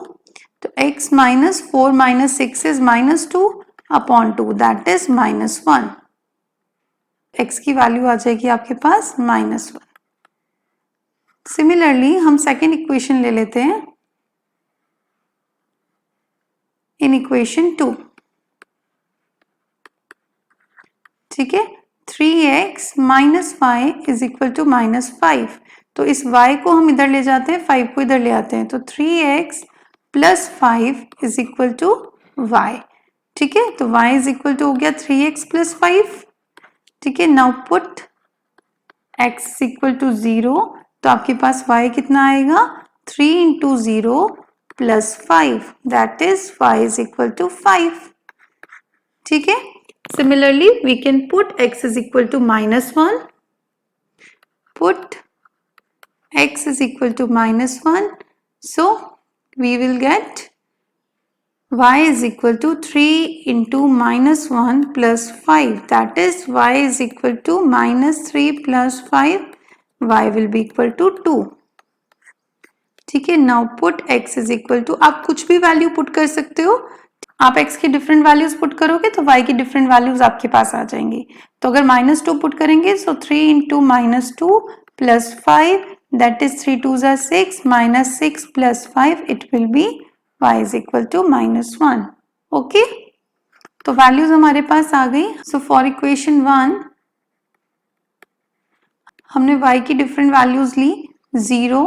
तो x minus 4 minus 6 is minus 2 upon 2. That is minus 1. x की वैल्यू आ जाएगी आपके पास -1. सिमिलरली हम सेकेंड इक्वेशन ले लेते हैं. इन इक्वेशन 2, ठीक है, 3x minus y is equal to -5. तो इस y को हम इधर ले जाते हैं, 5 को इधर ले आते हैं, तो 3x plus 5 is equal to y. ठीक है, तो y is equal to हो गया 3x plus 5. ठीक है, now put x equal to 0, तो आपके पास y कितना आएगा? 3 into 0 plus 5. That is y is equal to 5. ठीक है, similarly we can put x is equal to -1. Put x is equal to -1. So we will get y is equal to 3 into -1 plus 5. That is y is equal to -3 plus 5. y will be equal to 2. ठीक है, now put x is equal to, आप कुछ भी value put कर सकते हो. आप x की डिफरेंट वैल्यूज पुट करोगे तो y की डिफरेंट वैल्यूज आपके पास आ जाएंगी. तो अगर -2 पुट करेंगे, so 3 into -2 plus 5, that is 3 2s are 6, minus 6 plus 5, it will be y is equal to -1. Okay, तो वैल्यूज हमारे पास आ गई. सो फॉर इक्वेशन 1 हमने y की डिफरेंट वैल्यूज ली 0,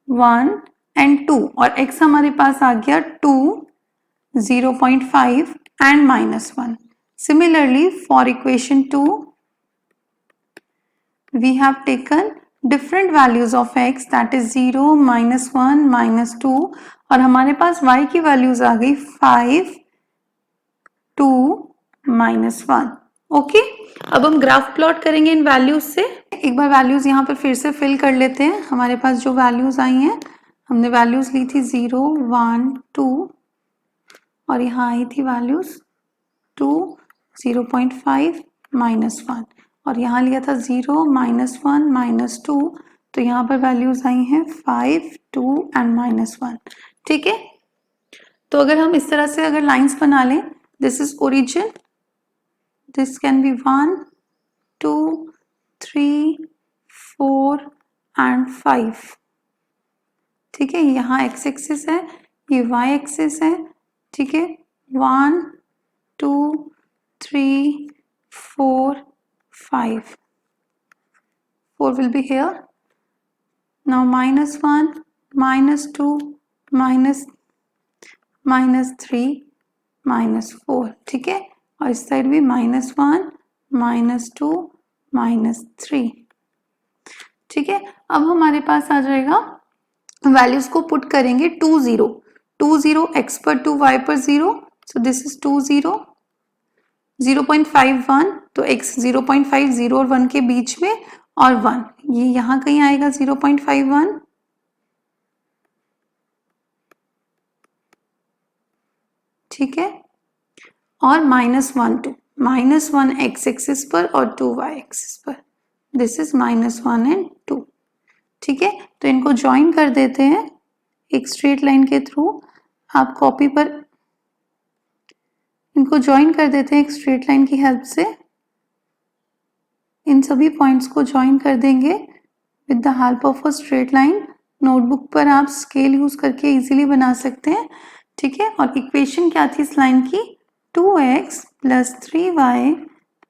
1 एंड 2, और x हमारे पास आ गया 2, 0.5 and -1. Similarly for equation 2 we have taken different values of x, that is 0, -1, -2, और हमारे पास y की वैल्यूज आ गई 5, 2, -1. ओके, अब हम ग्राफ प्लॉट करेंगे इन वैल्यूज से. एक बार वैल्यूज यहाँ पर फिर से फिल कर लेते हैं. हमारे पास जो वैल्यूज आई हैं, हमने वैल्यूज ली थी 0, 1, 2, और यहाँ आई थी वैल्यूज 2, 0.5, -1. और यहाँ लिया था 0, -1, -2, तो यहाँ पर वैल्यूज आई हैं 5, 2 एंड -1। ठीक है, तो अगर हम इस तरह से अगर लाइंस बना लें, this is origin, this can be 1, 2, 3, 4 and 5। ठीक है, यहाँ एक्स एक्सिस है, ये वाई एक्सिस है। ठीक है, 1, 2, 3, 4, 5, 4 will be here. Now -1, -2, -3, -4। ठीक है, और इस साइड भी -1, -2, -3। ठीक है, अब हमारे पास आ जाएगा, वैल्यूज को पुट करेंगे 2 0, 2 0 x पर 2 y पर 0, सो दिस इज 2 0, 0.51, तो x 0.5, 0 और 1 के बीच में, और 1 ये यहाँ कहीं आएगा 0.51। ठीक है, और -1 2, -1 x एक्सिस पर और 2 y एक्सिस पर, दिस इज -1 एंड 2। ठीक है, तो इनको ज्वाइन कर देते हैं एक स्ट्रेट लाइन के थ्रू। आप कॉपी पर इनको ज्वाइन कर देते हैं एक स्ट्रेट लाइन की हेल्प से। इन सभी पॉइंट्स को ज्वाइन कर देंगे with the help of a straight line. Notebook पर आप स्केल यूज करके इजीली बना सकते हैं। ठीक है, और इक्वेशन क्या थी इस लाइन की, 2x + 3y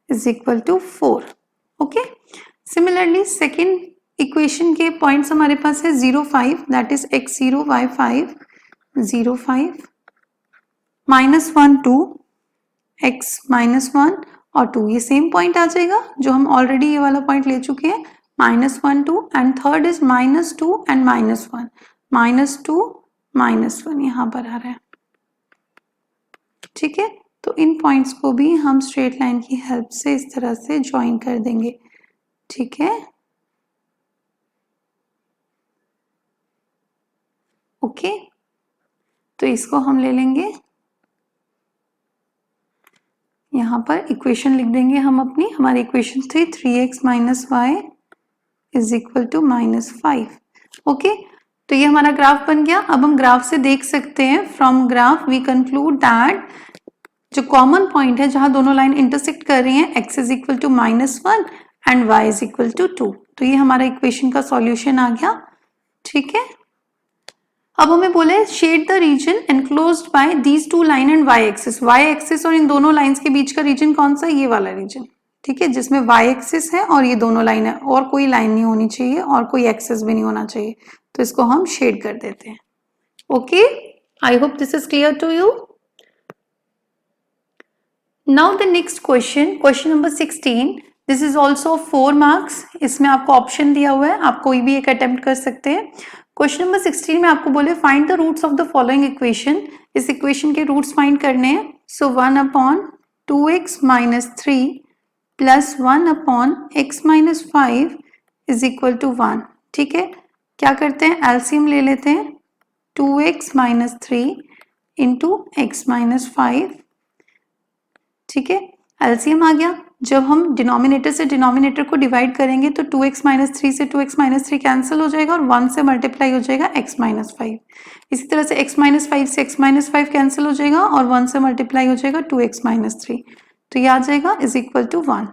= 4। Okay, similarly second equation के पॉइंट्स हमारे पास है 0 5, that is x0 y5 0 5, -1 2, x -1 और 2, ये सेम पॉइंट आ जाएगा जो हम ऑलरेडी ये वाला पॉइंट ले चुके हैं, -1 2, एंड थर्ड इज -2 एंड -1, -2 -1 यहाँ पर आ रहा है। ठीक है, तो इन पॉइंट्स को भी हम स्ट्रेट लाइन की हेल्प से इस तरह से ज्वाइन कर देंगे। ठीक है, ओके, तो इसको हम ले लेंगे, यहाँ पर इक्वेशन लिख देंगे हम अपनी। हमारी इक्वेशन थी 3x - y = -5। ओके, तो ये हमारा ग्राफ बन गया। अब हम ग्राफ से देख सकते हैं, from graph we conclude that जो कॉमन पॉइंट है जहां दोनों लाइन इंटरसेक्ट कर रही हैं, x = -1 एंड y = 2। तो ये हमारा इक्वेशन का सॉल्यूशन आ गया। ठीक है, अब हमें बोले shade the region enclosed by these two line and y axis. y axis और इन दोनों लाइंस के बीच का रीजन कौन सा है, ये वाला रीजन। ठीक है, जिसमें y एक्सिस है और ये दोनों लाइन है, और कोई लाइन नहीं होनी चाहिए और कोई एक्सिस भी नहीं होना चाहिए, तो इसको हम शेड कर देते हैं। Okay, I hope this is clear to you. Now the next question, question number 16, this is also 4 marks. इसमें आपको ऑप्शन दिया हुआ है, आप कोई भी एक अटेम्प्ट कर सकते हैं। क्वेश्चन नंबर 16 में आपको बोले find the roots of the following equation. इस इक्वेशन के रूट्स फाइंड करने हैं। सो 1/2x - 3 + 1/x - 5 = 1। ठीक है, क्या करते हैं, एलसीएम ले लेते हैं, 2x - 3 × x - 5। ठीक है, एलसीएम आ गया। जब हम डिनोमिनेटर से डिनोमिनेटर को डिवाइड करेंगे तो 2x - 3 से 2x - 3 कैंसिल हो जाएगा और 1 से मल्टीप्लाई हो जाएगा x - 5। इसी तरह से x - 5 से x - 5 कैंसिल हो जाएगा और 1 से मल्टीप्लाई हो जाएगा 2x - 3, तो ये आ जाएगा = 1।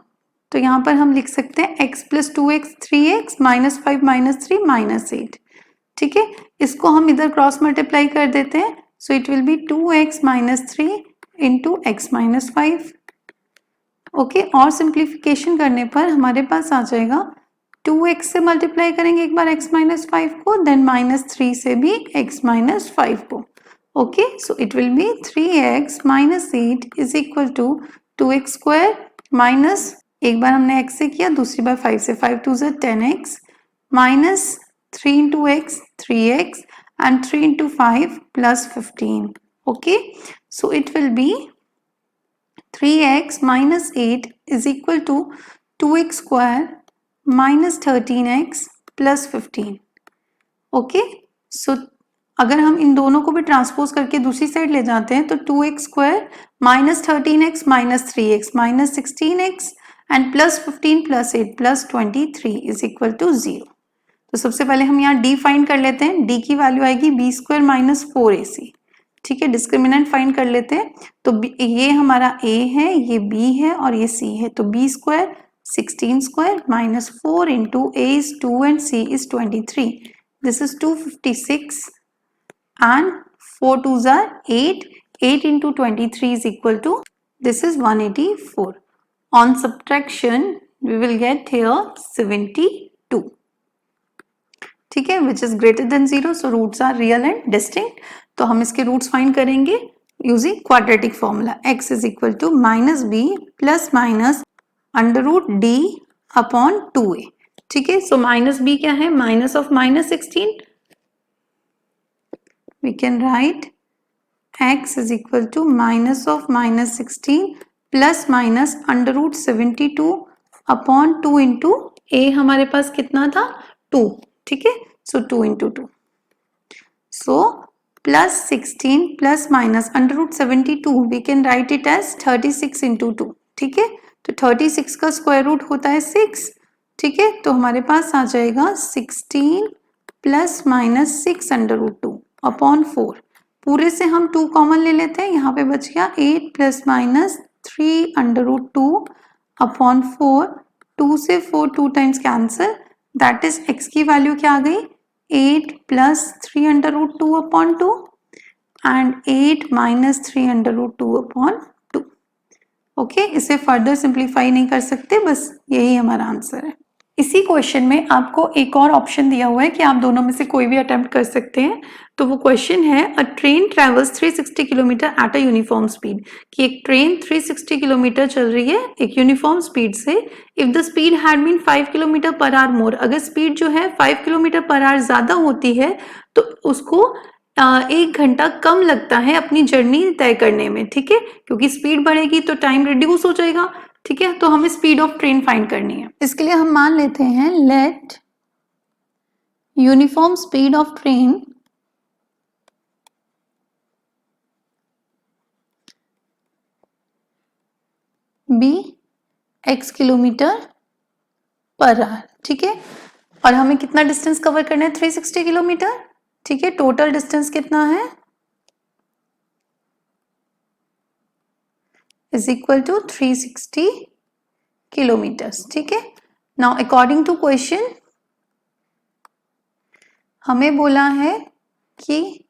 तो यहाँ पर हम लिख सकते हैं x + 2x 3x -5 - 3 -8। ठीक है, इसको हम इधर क्रॉस मल्टीप्लाई कर देते हैं, सो it will B 2x - 3 × x - 5। Okay, और सिंप्लीफिकेशन करने पर हमारे पास आ जाएगा 2x से मल्टीप्लाई करेंगे एक बार x - 5 को, देन -3 से भी x - 5 को। Okay, so it will B 3x - 8 = 2x square minus, एक बार हमने x से किया, दूसरी बार 5 से, 5 2 = 10x minus 3 × x 3x and 3 × 5 + 15. Okay, so it will be 3x - 8 = 2x square minus 13x plus 15. Okay, सो अगर हम इन दोनों को भी ट्रांसपोज करके दूसरी साइड ले जाते हैं तो 2x square minus 13x minus 3x minus 16x and +15 +8 +23 is equal to 0। तो सबसे पहले हम यहाँ d फाइंड कर लेते हैं। d की वैल्यू आएगी b² - 4ac। ठीक है, डिस्क्रिमिनेंट फाइंड कर लेते हैं। तो ये हमारा a है, ये b है और ये c है। तो b² 16² - 4 into a is 2 and c is 23. This is 256 and 4 2s are 8. 8 into 23 is equal to, this is 184. On subtraction we will get here 72. ठीक है, which is greater than 0, so roots are real and distinct. तो हम इसके roots find करेंगे using quadratic formula. x is equal to -b plus minus √d upon 2a। ठीक है, सो -b क्या है, minus of -16, we can write x is equal to minus of -16 plus minus √72 upon 2 into a हमारे पास कितना था, 2। ठीक है, सो 2 into 2, so plus 16 plus minus √72 we can write it as 36 into 2। ठीक है, तो 36 का स्क्वायर रूट होता है 6। ठीक है, तो हमारे पास आ जाएगा 16 प्लस माइनस 6 √2 अपॉन 4। पूरे से हम 2 कॉमन ले लेते हैं, यहाँ पे बच गया 8 प्लस माइनस 3 √2 अपॉन 4। 2 से 4 2 times cancel, that is x की वैल्यू क्या आ गई, 8 plus 3 √2 upon 2 and 8 minus 3 √2 upon 2। Okay, इसे फर्दर सिंप्लीफाई नहीं कर सकते, बस यही हमारा आंसर है। इसी क्वेश्चन में आपको एक और ऑप्शन दिया हुआ है कि आप दोनों में से कोई भी अटेम्प्ट कर सकते हैं। तो वो क्वेश्चन है, a train travels 360 kilometre at a uniform speed, कि एक ट्रेन 360 किलोमीटर चल रही है एक यूनिफॉर्म स्पीड से। If the speed had been 5 kilometre per hour more, अगर स्पीड जो है 5 किलोमीटर पर आवर ज्यादा होती है तो उसको 1 घंटा कम लगता है अपनी जर्नी तय करने में। ठीक है, क्योंकि स्पीड बढ़ेगी तो टाइम रिड्यूस हो जाएगा। ठीक है, तो हमें स्पीड ऑफ ट्रेन फाइंड करनी है। इसके लिए हम मान लेते हैं let uniform speed of train be x kilometre per hour. ठीक है, और हमें कितना डिस्टेंस कवर करना है, 360 किलोमीटर। ठीक है, टोटल डिस्टेंस कितना है, इज इक्वल टू 360 किलोमीटर्स। ठीक है, नाउ अकॉर्डिंग टू क्वेश्चन हमें बोला है कि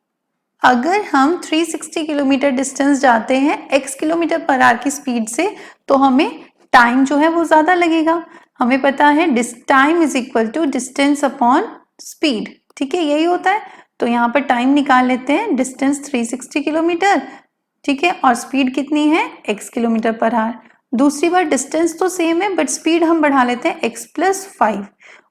अगर हम 360 किलोमीटर डिस्टेंस जाते हैं x किलोमीटर पर आवर की स्पीड से तो हमें टाइम जो है वो ज्यादा लगेगा। हमें पता है time is equal to distance upon speed. ठीक है, यही होता है। तो यहाँ पर टाइम निकाल लेते हैं, डिस्टेंस 360 किलोमीटर। ठीक है, और स्पीड कितनी है, x किलोमीटर पर आवर। दूसरी बार डिस्टेंस तो सेम है बट स्पीड हम बढ़ा लेते हैं x + 5।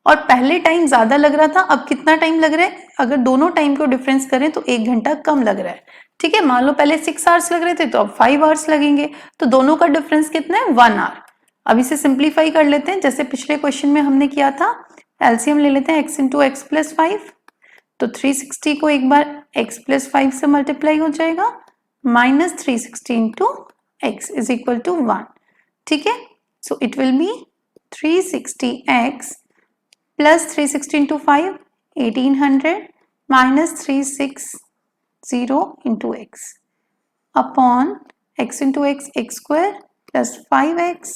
और पहले टाइम ज्यादा लग रहा था, अब कितना टाइम लग रहा है, अगर दोनों टाइम को डिफरेंस करें तो 1 घंटा कम लग रहा है। ठीक है, मान लो पहले 6 आवर्स लग रहे थे तो अब 5 आवर्स लगेंगे, तो दोनों का डिफरेंस कितना है, 1 आवर। अब इसे सिंप्लीफाई कर लेते हैं, जैसे पिछले क्वेश्चन में हमने किया था। एलसीएम ले लेते हैं, x × x + 5। तो 360 को एक बार x + 5 से मल्टीप्लाई हो जाएगा, -360 × x इज इक्वल टू 1। ठीक है, so it will B 360x plus 360 into 5, 1800 minus 360 into x upon x into x, x square plus 5x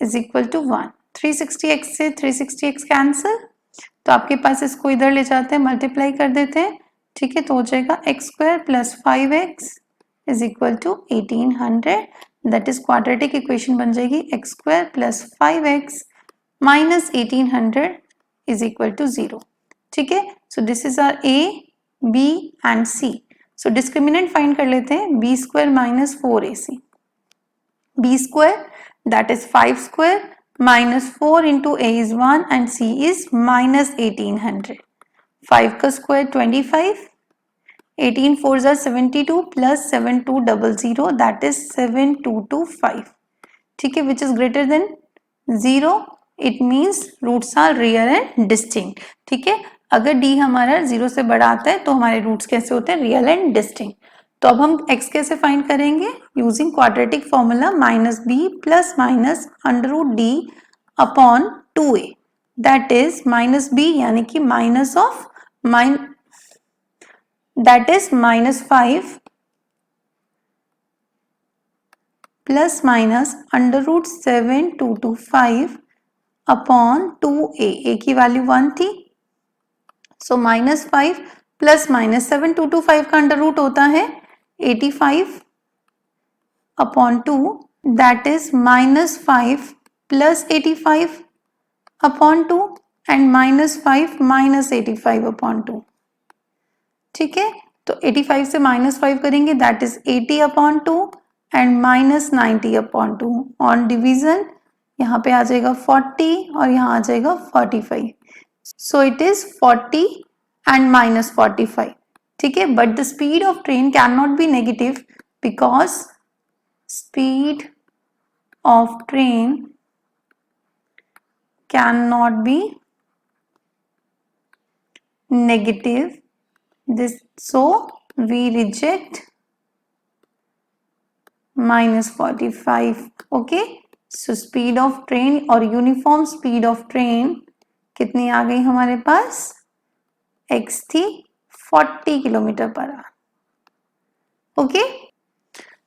is equal to 1। 360x से 360x कैंसिल, तो आपके पास इसको इधर ले जाते हैं, मल्टीप्लाई कर देते हैं। ठीक है, तो हो जाएगा x square plus 5x is equal to 1800। That is quadratic equation बन जाएगी, x square plus 5x minus 1800 is equal to 0। ठीक है, so this is our a, b and c। So discriminant find कर लेते हैं, b² - 4ac। b² that is 5² minus 4 into a is 1 and c is -1800। 5 का square 25, 18 4s are 72 plus 7200 that is 7225। ठीक है, which is greater than 0, it means roots are real and distinct. ठीक है, अगर d हमारा 0 से बड़ा आता है तो हमारे रूट्स कैसे होते हैं, रियल एंड डिस्टिंक्ट। तो अब हम x कैसे फाइंड करेंगे? Using quadratic formula minus b plus minus under root d upon 2a, that is minus b यानी कि minus of that is minus 5 plus minus under root 7225 upon 2a, a की value 1 थी, so minus 5 plus minus 7225 का under root होता है 85 upon 2, that is minus 5 plus 85 upon 2 and minus 5 minus 85 upon 2। ठीक है, तो 85 से माइनस 5 करेंगे that is 80 upon 2 and minus 90 upon 2 on division, यहाँ पे आ जाएगा 40 और यहाँ आ जाएगा 45, सो इट इज 40 एंड माइनस 45। ठीक है, but the speed of train can not be negative because speed of train can not be negative, this, so we reject minus 45. okay, so speed of train और uniform speed of train कितनी आ गई हमारे पास? x थी 40 kilometre per our. Okay,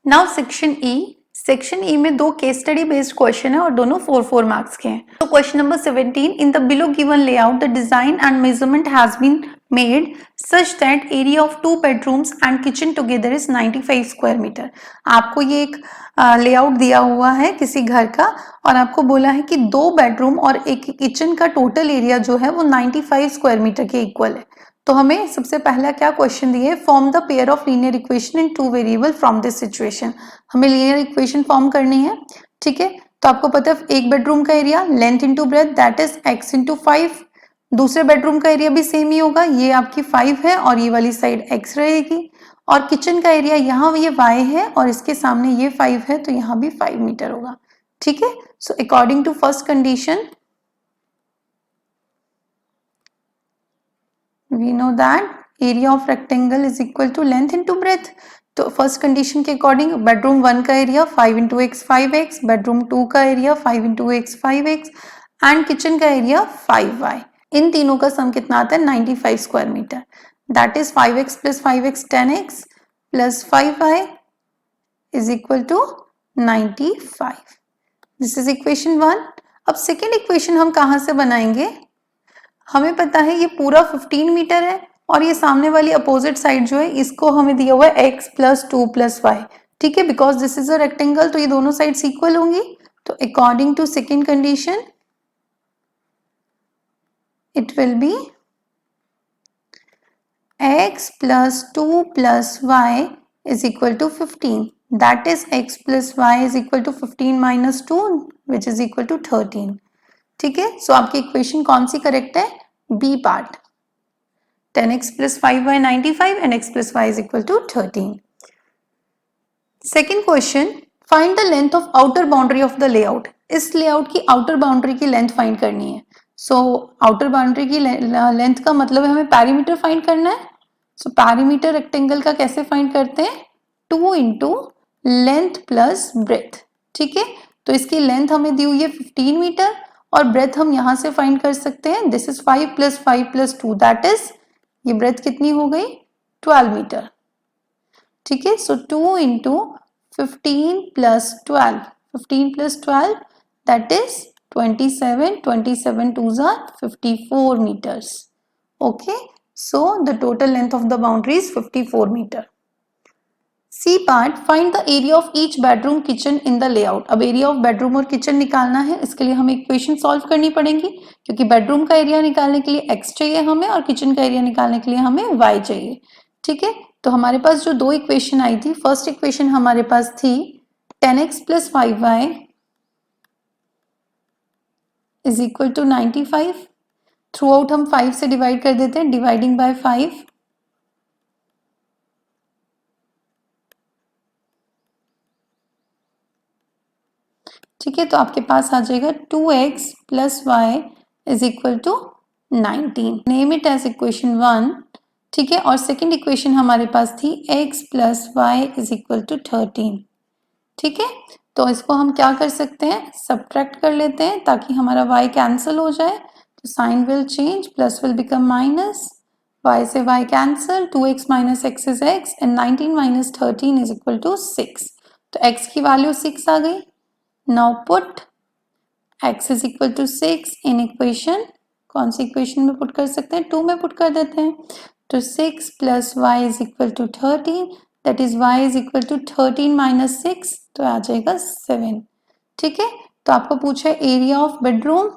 now section E. Section E में दो case study based question है और दोनों 4 मार्क्स के हैं। तो question number 17, in the below given layout the design and measurement has been made such that area of 2 bedrooms and kitchen together is 95 square metre. आपको ये एक लेआउट दिया हुआ है किसी घर का और आपको बोला है कि 2 बेडरूम और एक किचन का टोटल एरिया जो है वो 95 स्क्वायर मीटर के इक्वल है। तो हमें सबसे पहला क्या क्वेश्चन दिए? Form the pair of linear equation in 2 variable from this situation. हमें लीनियर इक्वेशन फॉर्म करनी है। ठीक है, तो आपको पता है एक बेडरूम का area length into breadth that is x into 5, दूसरे बेडरूम का एरिया भी सेम ही होगा, ये आपकी 5 है और ये वाली साइड x रहेगी, और किचन का एरिया यहाँ ये y है और इसके सामने ये 5 है तो यहाँ भी 5 मीटर होगा। ठीक है, so according to first condition we know that area of rectangle is equal to length into breadth। तो फर्स्ट कंडीशन के अकॉर्डिंग बेडरूम 1 का area 5 into x 5x, bedroom 2 का area 5 into x 5x and kitchen का area 5y। इन तीनों का sum कितना आता है? 95 square metre, that is 5x plus 5x 10x plus 5y is equal to 95। This is equation 1। अब सेकेंड इक्वेशन हम कहाँ से बनाएंगे? हमें पता है ये पूरा 15 मीटर है और ये सामने वाली अपोजिट साइड जो है इसको हमें दिया हुआ है x प्लस 2 प्लस वाई। ठीक है, because this is a rectangle तो ये दोनों साइड्स इक्वल होंगी। तो according to second condition it will be x plus 2 plus y is equal to 15, that is x plus y is equal to 15 minus 2 which is equal to 13। ठीक है, सो आपकी equation कौन सी करेक्ट है? B part, 10x plus 5y 95 and x plus y is equal to 13। Second question, find the length of outer boundary of the layout. इस layout की outer boundary की length find करनी है। सो आउटर बाउंड्री की length का मतलब है हमें पैरीमीटर फाइंड करना है। सो पैरीमीटर रेक्टेंगल का कैसे फाइंड करते हैं? 2 इंटू लेंथ प्लस ब्रेथ। ठीक है, तो इसकी लेंथ हमें दी हुई है 15 मीटर और ब्रेथ हम यहां से फाइंड कर सकते हैं। This is 5 plus 5 plus 2 that is, ये ब्रेथ कितनी हो गई? 12 मीटर। ठीक है, सो 2 into 15 plus 12, 15 plus 12 that is 27, 27 twos are 54 meters। okay, so the total length of the boundary is 54 meter। C part, find the area of each bedroom kitchen in the layout। अब area of bedroom और kitchen निकालना है, इसके लिए हमें equation solve करनी पड़ेगी क्योंकि बेडरूम का एरिया निकालने के लिए x चाहिए हमें और किचन का एरिया निकालने के लिए हमें y चाहिए। ठीक है, तो हमारे पास जो दो इक्वेशन आई थी, फर्स्ट इक्वेशन हमारे पास थी 10x plus 5y is equal to 95। Throughout हम 5 से डिवाइड कर देते हैं, डिवाइडिंग बाय 5। ठीक है, तो आपके पास आ जाएगा 2x plus y is equal to 19। Name it as equation 1 ठीक है, और सेकंड इक्वेशन हमारे पास थी x plus y is equal to 13। ठीक है, तो इसको हम क्या कर सकते हैं, सब्ट्रैक्ट कर लेते हैं ताकि हमारा y कैंसिल हो जाए, तो sign will change, plus will become minus, y से y cancel, 2x minus x is x and 19 minus 13 is equal to 6। तो x की वैल्यू 6 आ गई। Now put x is equal to 6 in equation, कौन सी इक्वेशन में put कर सकते हैं, 2 में पुट कर देते हैं। तो 6 plus y is equal to 13, that is y is equal to 13 minus 6, तो आ जाएगा 7। ठीक है, तो आपको पूछा है एरिया ऑफ बेडरूम,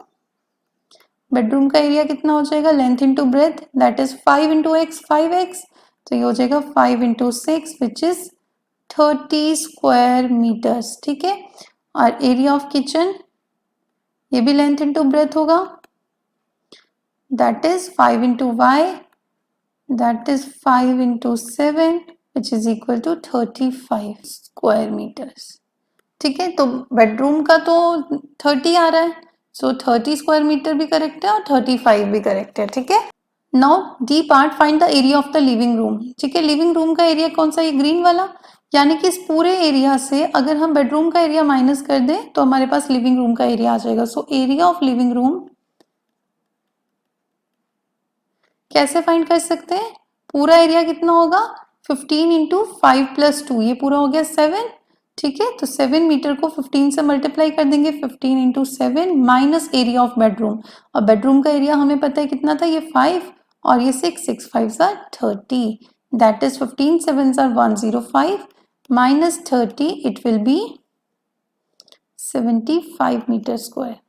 बेडरूम का एरिया कितना हो जाएगा, length into breadth, that is 5 into x, 5x, तो ये हो जाएगा 5 into 6 which is 30 square metres. ठीक है, और एरिया ऑफ किचन, ये भी लेंथ इंटू ब्रेथ होगा, that is 5 into y, that is 5 into 7 which is equal to 35 square metres. ठीक है, तो बेडरूम का तो 30 आ रहा है, सो 30 स्क्वायर मीटर भी करेक्ट है और 35 भी करेक्ट है। ठीक है, now D part, find the area of the living room. ठीक है, लिविंग रूम का एरिया कौन सा, ये ग्रीन वाला, यानी कि इस पूरे एरिया से अगर हम बेडरूम का एरिया माइनस कर दें तो हमारे पास लिविंग रूम का एरिया आ जाएगा। So area of living room कैसे फाइंड कर सकते हैं, पूरा एरिया कितना होगा, 15 इंटू 5 प्लस 2, ये पूरा हो गया 7। ठीक है, तो 7 मीटर को 15 से मल्टीप्लाई कर देंगे, 15 into 7 minus area of bedroom, और बेडरूम का एरिया हमें पता है कितना था, ये 5 और ये 6, 6 5 are 30, that is 15 7 are 105 minus 30, it will be 75 metre square.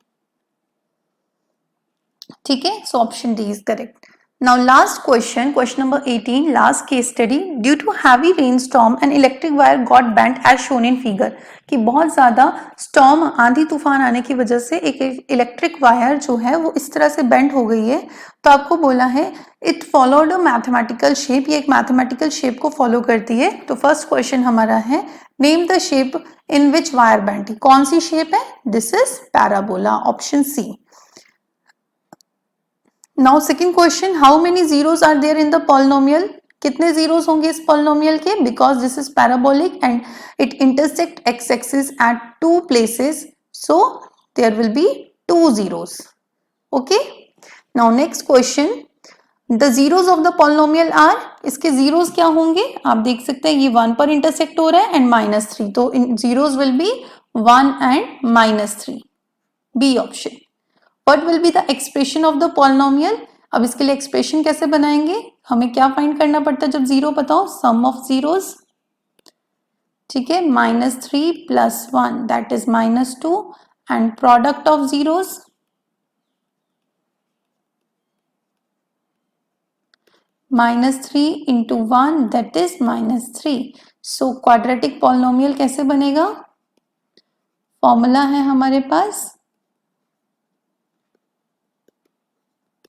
ठीक है, so option D is correct. Now last question, question number 18, last case study. Due to heavy rainstorm, an electric wire got bent as shown in figure. कि बहुत ज़्यादा storm, आंधी तूफान आने की वजह से एक इलेक्ट्रिक वायर जो है वो इस तरह से बेंड हो गई है। तो आपको बोला है it followed a mathematical shape, ये एक mathematical shape को follow करती है। तो first question हमारा है name the shape in which wire bent, कौन सी shape है, this is parabola, option C. Now second question, how many zeros are there in the polynomial, कितने zeros होंगे इस polynomial के, because this is parabolic and it intersect x-axis at two places, so there will be 2 zeros. Okay, now next question, the zeros of the polynomial are, इसके zeros क्या होंगे, आप देख सकते हैं ये 1 पर intersect हो रहा है and -3, तो zeros will be 1 and -3, B option. What will be the expression of the polynomial, अब इसके लिए एक्सप्रेशन कैसे बनाएंगे, हमें क्या फाइंड करना पड़ता है जब जीरो बताओ, सम ऑफ जीरोस। ठीक है, -3 plus 1 that is -2 and product of zeros -3 into 1 that is -3। So quadratic polynomial कैसे बनेगा, फॉर्मूला है हमारे पास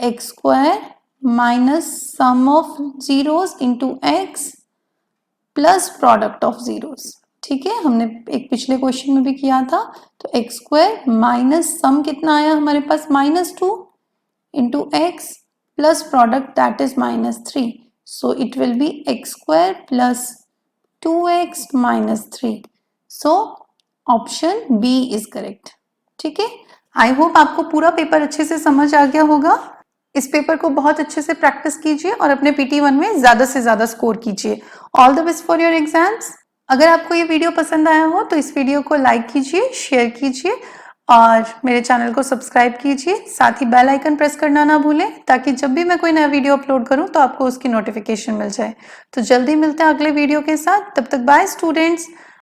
x square minus sum of zeros into x plus product of zeros. ठीक है, हमने एक पिछले क्वेश्चन में भी किया था, तो एक्स स्क्वायर माइनस सम कितना आया हमारे पास -2 into x plus product that is -3, so it will be x square plus 2x -3, so option B is correct. ठीक है, आई होप आपको पूरा पेपर अच्छे से समझ आ गया होगा। इस पेपर को बहुत अच्छे से प्रैक्टिस कीजिए और अपने PT1 में ज़्यादा से ज़्यादा स्कोर कीजिए। All the best for your exams. अगर आपको ये वीडियो पसंद आया हो तो इस वीडियो को लाइक कीजिए, शेयर कीजिए और मेरे चैनल को सब्सक्राइब कीजिए। साथ ही बेल आइकन प्रेस करना ना भूलें ताकि जब भी मैं कोई नया वीडियो अपलोड करूं तो आपको उसकी नोटिफिकेशन मिल जाए। तो जल्दी मिलते हैं अगले वीडियो के साथ, तब तक बाय स्टूडेंट्स।